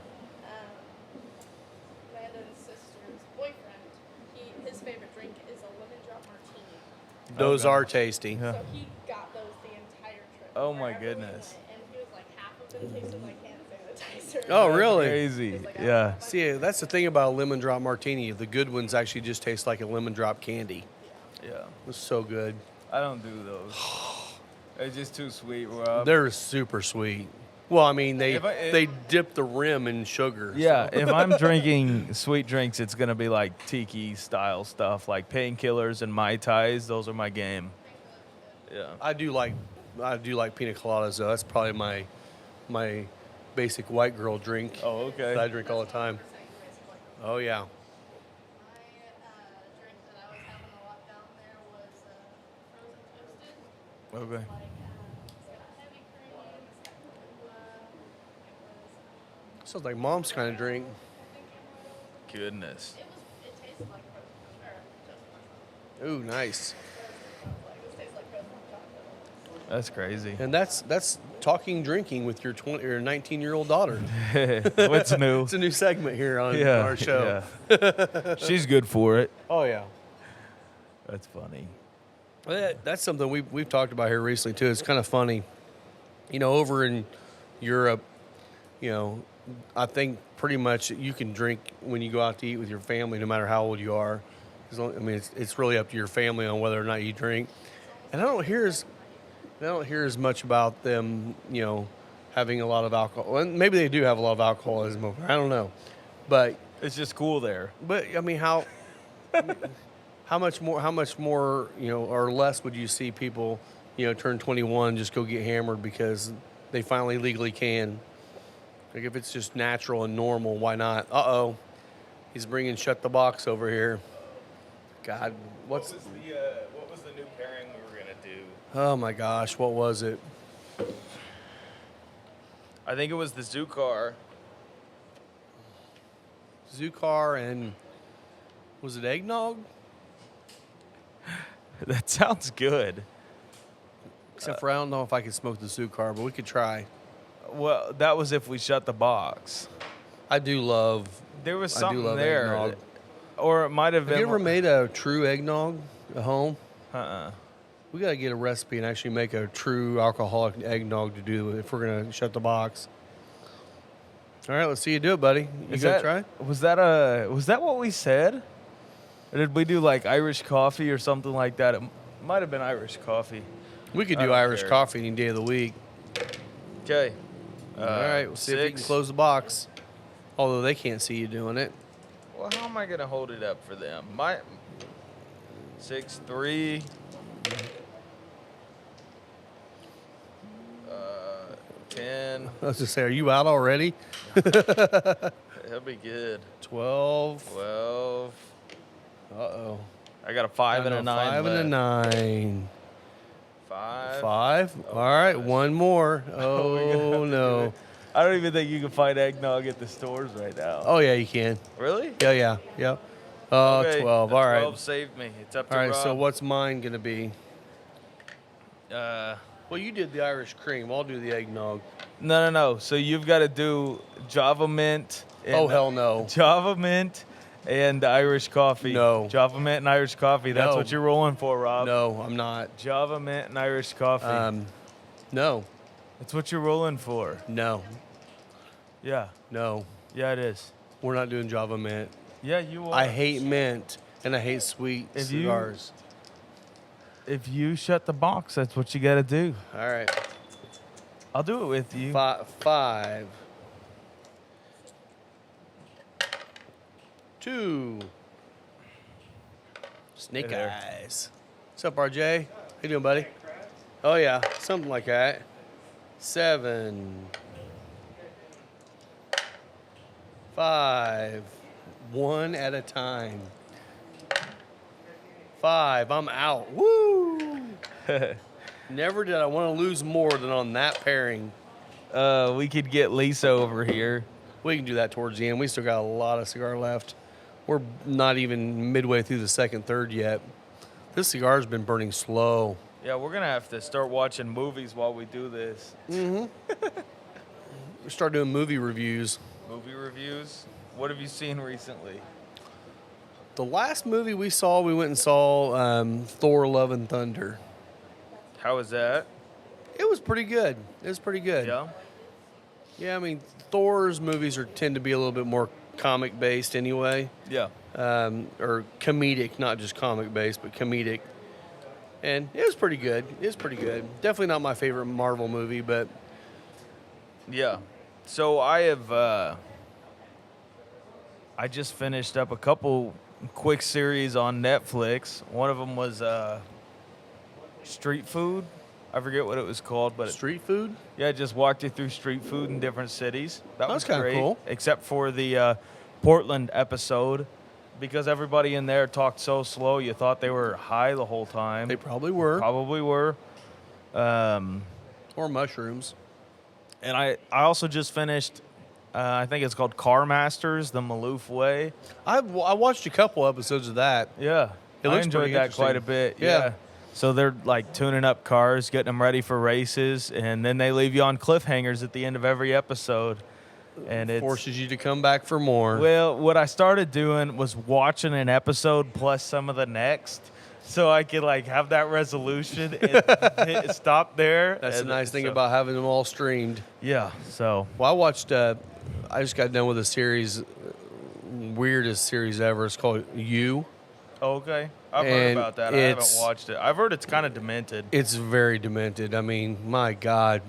Landon's sister's boyfriend, his favorite drink is a lemon drop martini. Those Okay. are tasty. Yeah. So he got those the entire trip. Oh my wherever we goodness. went, and he was like, half of them tasted like hand sanitizer. Oh, really? Crazy. He's like, Yeah. See, that's the thing about a lemon drop martini. The good ones actually just taste like a lemon drop candy. Yeah. It's so good. I don't do those. It's just too sweet, Rob. They're super sweet. Well, I mean, they If they dip the rim in sugar. Yeah, so. if I'm drinking sweet drinks, it's gonna be like tiki style stuff, like painkillers and mai tais. Those are my game. Yeah. I do like pina coladas though. That's probably my basic white girl drink Oh, that I okay. drink all the time. Oh yeah. My drink that I was having a lot down there was frozen toasted. Okay. Like, it's got heavy cream, it's got cola. It was, Sounds like mom's kind of drink. I think Goodness. it tasted like toasted marshmallow. Ooh, nice. It tastes like frozen chocolate. That's crazy. And that's talking drinking with your 19-year-old daughter. What's new? It's a new segment here on Yeah. our show. Yeah. She's good for it. Oh yeah. That's funny. That's something we've talked about here recently too. It's kind of funny, you know, over in Europe, you know, I think pretty much you can drink when you go out to eat with your family, no matter how old you are. I mean, it's really up to your family on whether or not you drink. And I don't hear as much about them, you know, having a lot of alcohol. And maybe they do have a lot of alcoholism over there. I don't know, but It's just cool there. I mean, how much more, you know, or less would you see people, you know, turn 21, just go get hammered because they finally legally can? Like, if it's just natural and normal, why not? He's bringing Shut the Box over here. God, What was the new pairing we were gonna do? oh my gosh, what was it? I think it was the Zukar. Zukar and, was it eggnog? That sounds good. Except for I don't know if I could smoke the Zukar, but we could try. Well, that was if we shut the box. I do love. There was I do something love there, eggnog. or it might have Have been. you ever made a true eggnog at home? Uh-uh. We got to get a recipe and actually make a true alcoholic eggnog to do if we're gonna shut the box. All right, let's see you do it, buddy. You Is gonna that try? Was that what we said? Or did we do like Irish coffee or something like that? It might have been Irish coffee. We could I do don't Irish care. coffee any day of the week. Okay. All right, we'll see if you can 6. close the box. Although they can't see you doing it. Well, how am I gonna hold it up for them? 6-3. 10. I was just say, are you out already? That'll be good. 12. 12. Uh-oh. I got a 5 and a 9. 5 and a 9. 5. 5. All right, one more. We're gonna have Oh, to do no. it. I don't even think you can find eggnog at the stores right now. Oh, yeah, you can. Really? Yeah. Oh, Okay, 12. the All right. 12 saved me. It's up to All right, Rob. so what's mine going to be? Uh, Well, you did the Irish cream. I'll do the eggnog. no. So you've got to do Java mint. And Oh, hell no. Java mint and Irish coffee. No. Java mint and Irish coffee. That's No. what you're rolling for, Rob. No, I'm not. Java mint and Irish coffee. No. That's what you're rolling for. No. Yeah. No. Yeah, it is. We're not doing Java mint. Yeah, you are. I hate mint, and I hate sweet If you- cigars. If you shut the box, that's what you got to do. All right. I'll do it with you. 5. 2. Snake Hey there. eyes. What's up, RJ? How you doing, buddy? Oh, yeah. Something like that. 7. 5. One at a time. 5. I'm out. Woo! Never did I want to lose more than on that pairing. We could get Lisa over here. We can do that towards the end. We still got a lot of cigar left. We're not even midway through the second third yet. This cigar's been burning slow. Yeah, we're going to have to start watching movies while we do this. We start doing movie reviews. Movie reviews? What have you seen recently? The last movie we saw, we went and saw Thor: Love and Thunder. How was that? It was pretty good. It was pretty good. Yeah? Yeah, I mean, Thor's movies tend to be a little bit more comic based anyway, Yeah. or comedic, not just comic based, but comedic. And it was pretty good. It was pretty good. Definitely not my favorite Marvel movie, but Yeah. So I have, I just finished up a couple quick series on Netflix. One of them was street food. I forget what it was called, but street food. yeah, just walked you through street food in different cities. That was That's kinda great, cool. except for the Portland episode, because everybody in there talked so slow, you thought they were high the whole time. They probably were. Probably were. Or mushrooms. And I also just finished, I think it's called Car Masters, the Maloof Way. I watched a couple episodes of that. Yeah. It I looks enjoyed pretty that quite a interesting. bit. Yeah. So they're like tuning up cars, getting them ready for races, and then they leave you on cliffhangers at the end of every episode. And it Forces you to come back for more. Well, what I started doing was watching an episode plus some of the next, so I could like have that resolution and stop there. That's the And nice thing so- about having them all streamed. Yeah. So Well, I watched. I just got done with a series, weirdest series ever. It's called You. okay, I've heard And about that. I haven't it's- watched it. I've heard it's kind of demented. It's very demented. I mean, my God.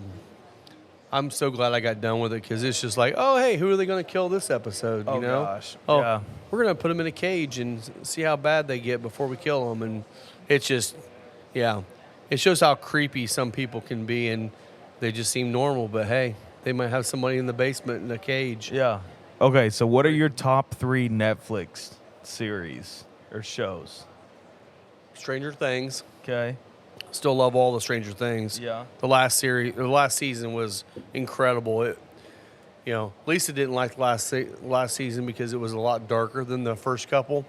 I'm so glad I got done with it because it's just like, oh, hey, who are they going to kill this episode? Oh, You know? gosh. Oh, Yeah. we're going to put them in a cage and see how bad they get before we kill them. And it's just, yeah. It shows how creepy some people can be and they just seem normal. But hey, they might have somebody in the basement in a cage. Yeah. Okay, so what are your top 3 Netflix series or shows? Stranger Things. Okay. Still love all the Stranger Things. Yeah. The last season was incredible. Lisa didn't like the last season because it was a lot darker than the first couple.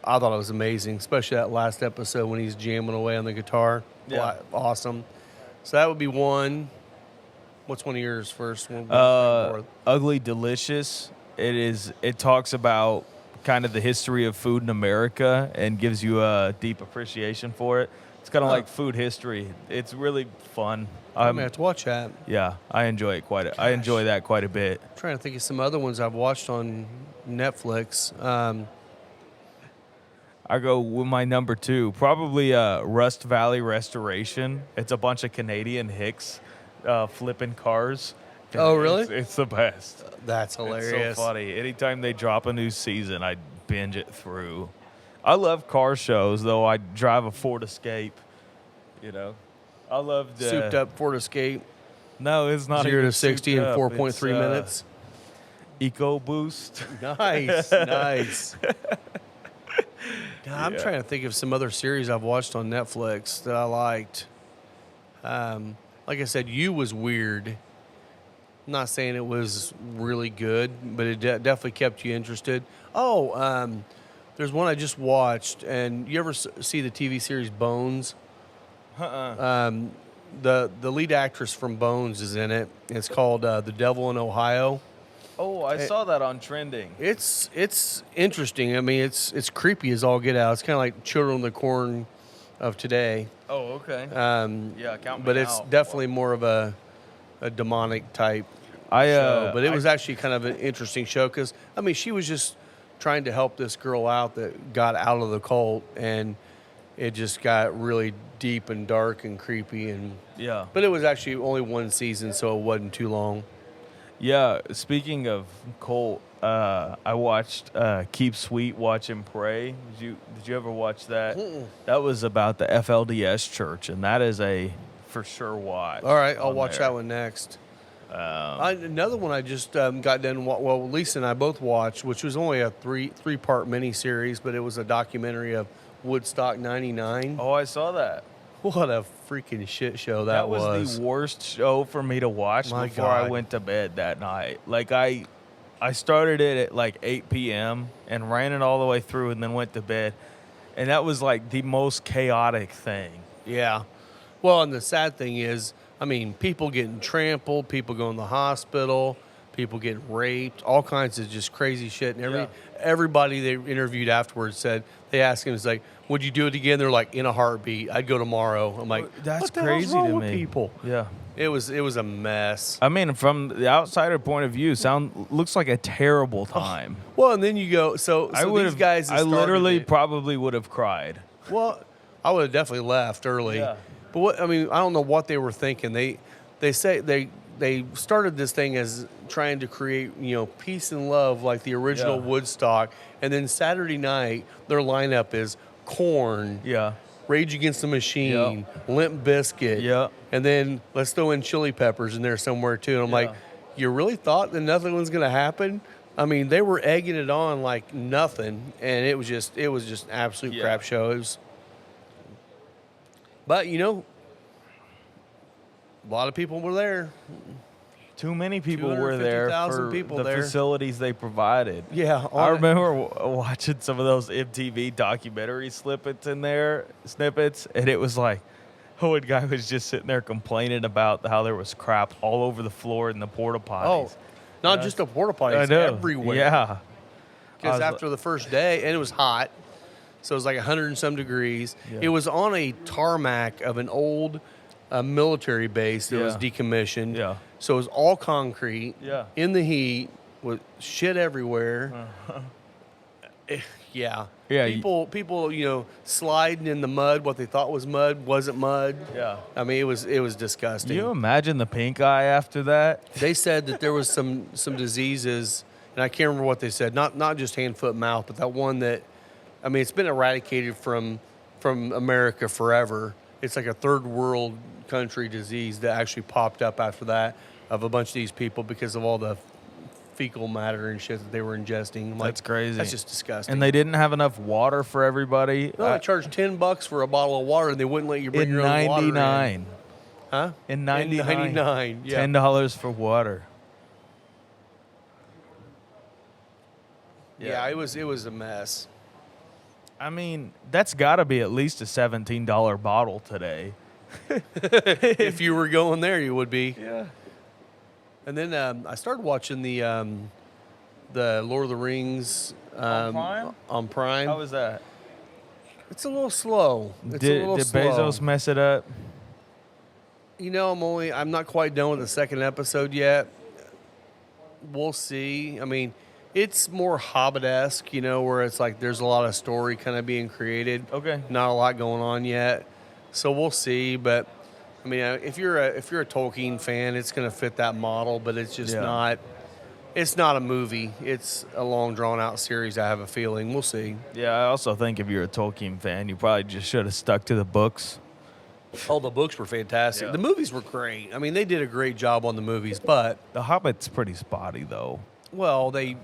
I thought it was amazing, especially that last episode when he's jamming away on the guitar. Yeah. Awesome. So that would be one. What's one of yours first? One, fourth? Ugly Delicious It talks about kind of the history of food in America and gives you a deep appreciation for it. It's kind of Huh. like food history. It's really fun. I'm gonna have to watch that. I'm Yeah, I enjoy it I enjoy that quite a bit. trying to think of some other ones I've watched on Netflix. I go with my number 2, probably Rust Valley Restoration. It's a bunch of Canadian hicks flipping cars. Oh, really? It's the best. That's hilarious. It's so funny. Anytime they drop a new season, I binge it through. I love car shows, though. I drive a Ford Escape. You know, I love the Souped up Ford Escape, No, it's not 0 even to 60 in souped up. 4.3 It's, minutes. EcoBoost. Nice, nice. God, I'm Yeah. trying to think of some other series I've watched on Netflix that I liked. Like I said, You was weird. I'm not saying it was really good, but it definitely kept you interested. Oh, there's one I just watched, and you ever see the TV series Bones? The lead actress from Bones is in it. It's called The Devil in Ohio. Oh, I saw that on trending. It's interesting. I mean, it's creepy as all get out. It's kind of like Children of the Corn of today. Oh, okay. Yeah, count me But it's out. definitely more of a demonic type I show. But it was actually kind of an interesting show because, I mean, she was just trying to help this girl out that got out of the cult, and it just got really deep and dark and creepy. yeah. But it was actually only one season, so it wasn't too long. Yeah, speaking of cult, I watched Keep Sweet, Watch and Pray. Did you ever watch that? That was about the FLDS church, and that is a for sure watch. All right, I'll on watch there. that one next. Another one I just got done. Well, Lisa and I both watched, which was only a three-part miniseries, but it was a documentary of Woodstock '99. Oh, I saw that. What a freaking shit show that was the worst show for me to watch My before I God. went to bed that night. Like I started it at like 8 p.m. and ran it all the way through, and then went to bed, and that was like the most chaotic thing. Yeah. Well, and the sad thing is, I mean, people getting trampled, people going to the hospital, people getting raped, all kinds of just crazy shit. And Yeah. everybody they interviewed afterwards said, they asked him, it's like, would you do it again? They're like, in a heartbeat. I'd go tomorrow. I'm like, That's what the hell's crazy wrong to with me. people? Yeah. It was a mess. I mean, from the outsider point of view, looks like a terrible time. Well, and then you go, so I these guys that I started literally it- probably would have cried. Well, I would have definitely left early. Yeah. But what I mean, I don't know what they were thinking. They say they started this thing as trying to create, peace and love like the original Yeah. Woodstock. And then Saturday night, their lineup is Korn, Yeah. Rage Against the Machine, Limp Bizkit. Yeah. And then let's throw in Chili Peppers in there somewhere too. And I'm like, you really thought that nothing was going to happen? I mean, they were egging it on like nothing, and it was just an absolute crap show. It was, but a lot of people were there. Too many people were there 250,000 for people the there. facilities they provided. Yeah, I remember watching some of those MTV documentary snippets, and it was like, one guy was just sitting there complaining about how there was crap all over the floor in the porta potties. Not just a porta potty, I it's know. everywhere. Yeah. Because I was after the first day, and it was hot, so it was like 100 and some degrees. Yeah. It was on a tarmac of an old military base that was Yeah. decommissioned. Yeah. So it was all concrete. Yeah. In the heat with shit everywhere. Yeah. Yeah, People, sliding in the mud. What they thought was mud wasn't mud. Yeah. I mean, it was disgusting. You imagine the pink eye after that? They said that there was some diseases, and I can't remember what they said. Not just hand, foot, mouth, but that one that, I mean, it's been eradicated from America forever. It's like a third world country disease that actually popped up after that of a bunch of these people because of all the fecal matter and shit that they were ingesting. I'm like, That's crazy. That's just disgusting. And they didn't have enough water for everybody. No, they charged $10 for a bottle of water, and they wouldn't let you bring In your own water in. 99. Huh? In 99. In 99, yeah. $10 for water. Yeah, it was a mess. I mean, that's got to be at least a $17 bottle today. If you were going there, you would be. Yeah. And then I started watching the the Lord of the Rings Prime? on Prime. How was that? It's a little slow. It's a Did little slow. Bezos mess it up? You know, I'm not quite done with the second episode yet. We'll see. I mean, it's more Hobbit-esque, you know, where it's like there's a lot of story kind of being created. Okay. Not a lot going on yet. So we'll see, but I mean, if you're a Tolkien fan, it's going to fit that model, but it's just not. It's not a movie. It's a long, drawn-out series, I have a feeling. We'll see. Yeah, I also think if you're a Tolkien fan, you probably just should have stuck to the books. Oh, the books were fantastic. Yeah. The movies were great. I mean, they did a great job on the movies, but The Hobbit's pretty spotty, though. well, they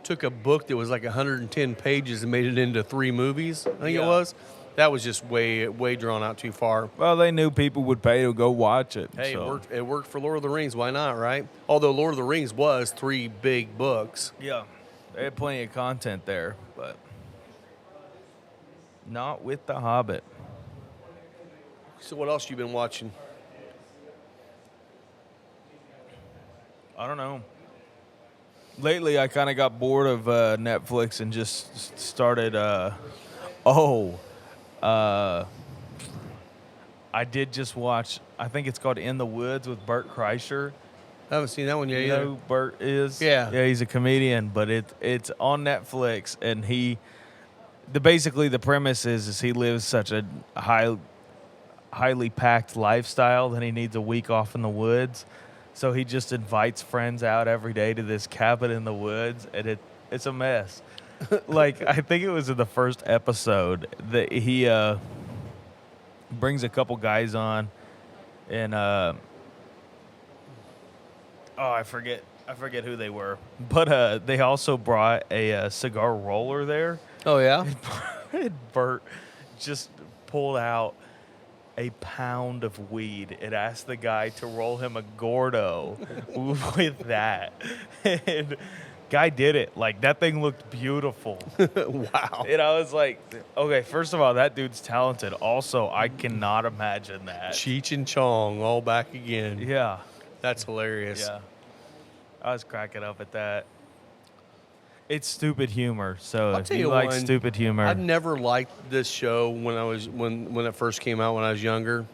took a book that was like 110 pages and made it into 3 movies. I think it Yeah. was. That was just way drawn out too far. Well, they knew people would pay to go watch it. Hey, so. it worked for Lord of the Rings. Why not, right? Although Lord of the Rings was 3 big books. Yeah, they had plenty of content there, but not with The Hobbit. So what else you been watching? I don't know. Lately, I kind of got bored of Netflix and just started. I did just watch. I think it's called In the Woods with Bert Kreischer. I haven't seen that one yet You know either. who Bert is? Yeah. Yeah, he's a comedian, but it's on Netflix, and basically the premise is he lives such a highly packed lifestyle that he needs a week off in the woods. So he just invites friends out every day to this cabin in the woods, and it's a mess. Like, I think it was in the first episode that he brings a couple guys on, and I forget who they were, but they also brought a cigar roller there. Oh yeah. And Bert just pulled out a pound of weed and asked the guy to roll him a Gordo with that. And guy did it. Like, that thing looked beautiful. Wow. And I was like, okay, first of all, that dude's talented. Also, I cannot imagine that. Cheech and Chong all back again. Yeah. That's hilarious. Yeah. I was cracking up at that. It's stupid humor. So I'll if tell you you like one, stupid humor, I've never liked this show when it first came out when I was younger,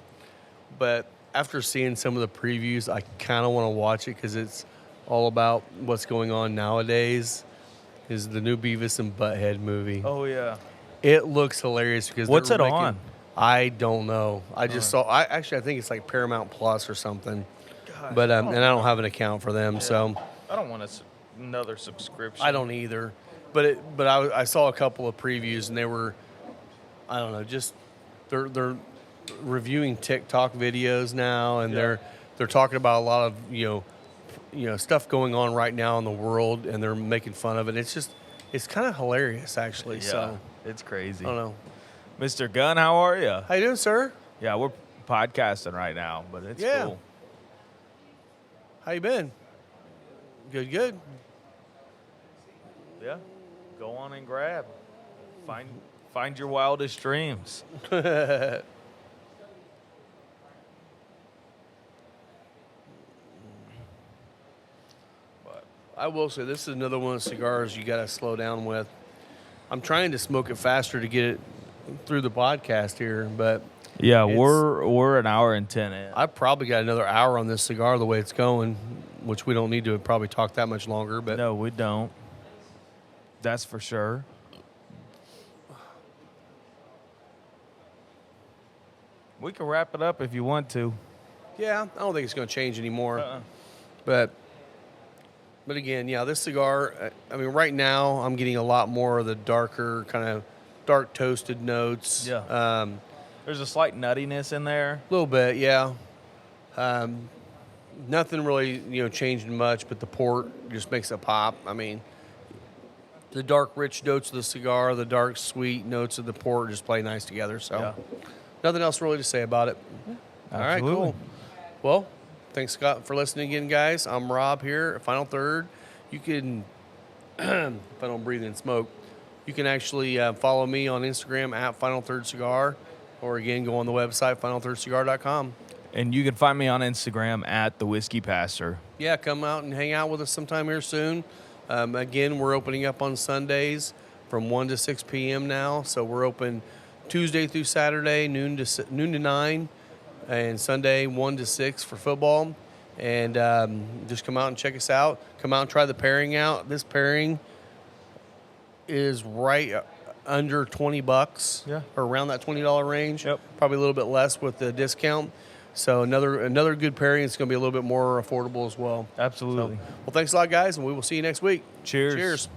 but after seeing some of the previews, I kind of want to watch it because it's all about what's going on nowadays. Is the new Beavis and Butthead movie? oh yeah. It looks hilarious because What's they're it making- on? I don't know. I just saw. I think it's like Paramount Plus or something, Gosh, but and I don't have an account for them, so. I don't want another subscription. I don't either, but I saw a couple of previews and they were, I don't know, just they're reviewing TikTok videos now and they're talking about a lot of you know stuff going on right now in the world and they're making fun of it. It's kind of hilarious actually. Yeah, So it's crazy. I don't know. Mr. Gunn, how are you? How you doing, sir? Yeah, we're podcasting right now, but it's cool. How you been? Good. Yeah, go on and grab. Find your wildest dreams. I will say this is another one of the cigars you got to slow down with. I'm trying to smoke it faster to get it through the podcast here, but Yeah, It's- we're an hour and 10 in. I've probably got another hour on this cigar the way it's going, which we don't need to probably talk that much longer. But No, we don't. That's for sure. We can wrap it up if you want to. yeah, I don't think it's going to change anymore. Uh-uh. But again, yeah, this cigar. I mean, right now I'm getting a lot more of the darker kind of dark toasted notes. Yeah. There's a slight nuttiness in there. A little bit, yeah. Nothing really, changing much, but the port just makes it pop. I mean, the dark, rich notes of the cigar, the dark, sweet notes of the port just play nice together. So, Yeah. nothing else really to say about it. All right, Absolutely. cool. Well, thanks, Scott, for listening again, guys. I'm Rob here at Final Third. You can, if I don't breathe in smoke, you can actually follow me on Instagram at Final Third Cigar, or again, go on the website, finalthirdcigar.com. And you can find me on Instagram at The Whiskey Pastor. Yeah, come out and hang out with us sometime here soon. Again, we're opening up on Sundays from 1 to 6 p.m. now. So we're open Tuesday through Saturday, noon to 9, and Sunday 1 to 6 for football. And just come out and check us out. Come out and try the pairing out. This pairing is right under $20, Yeah. or around that $20 range. Yep. Probably a little bit less with the discount. So another good pairing. It's going to be a little bit more affordable as well. Absolutely. Well, thanks a lot, guys, and we will see you next week. Cheers. Cheers.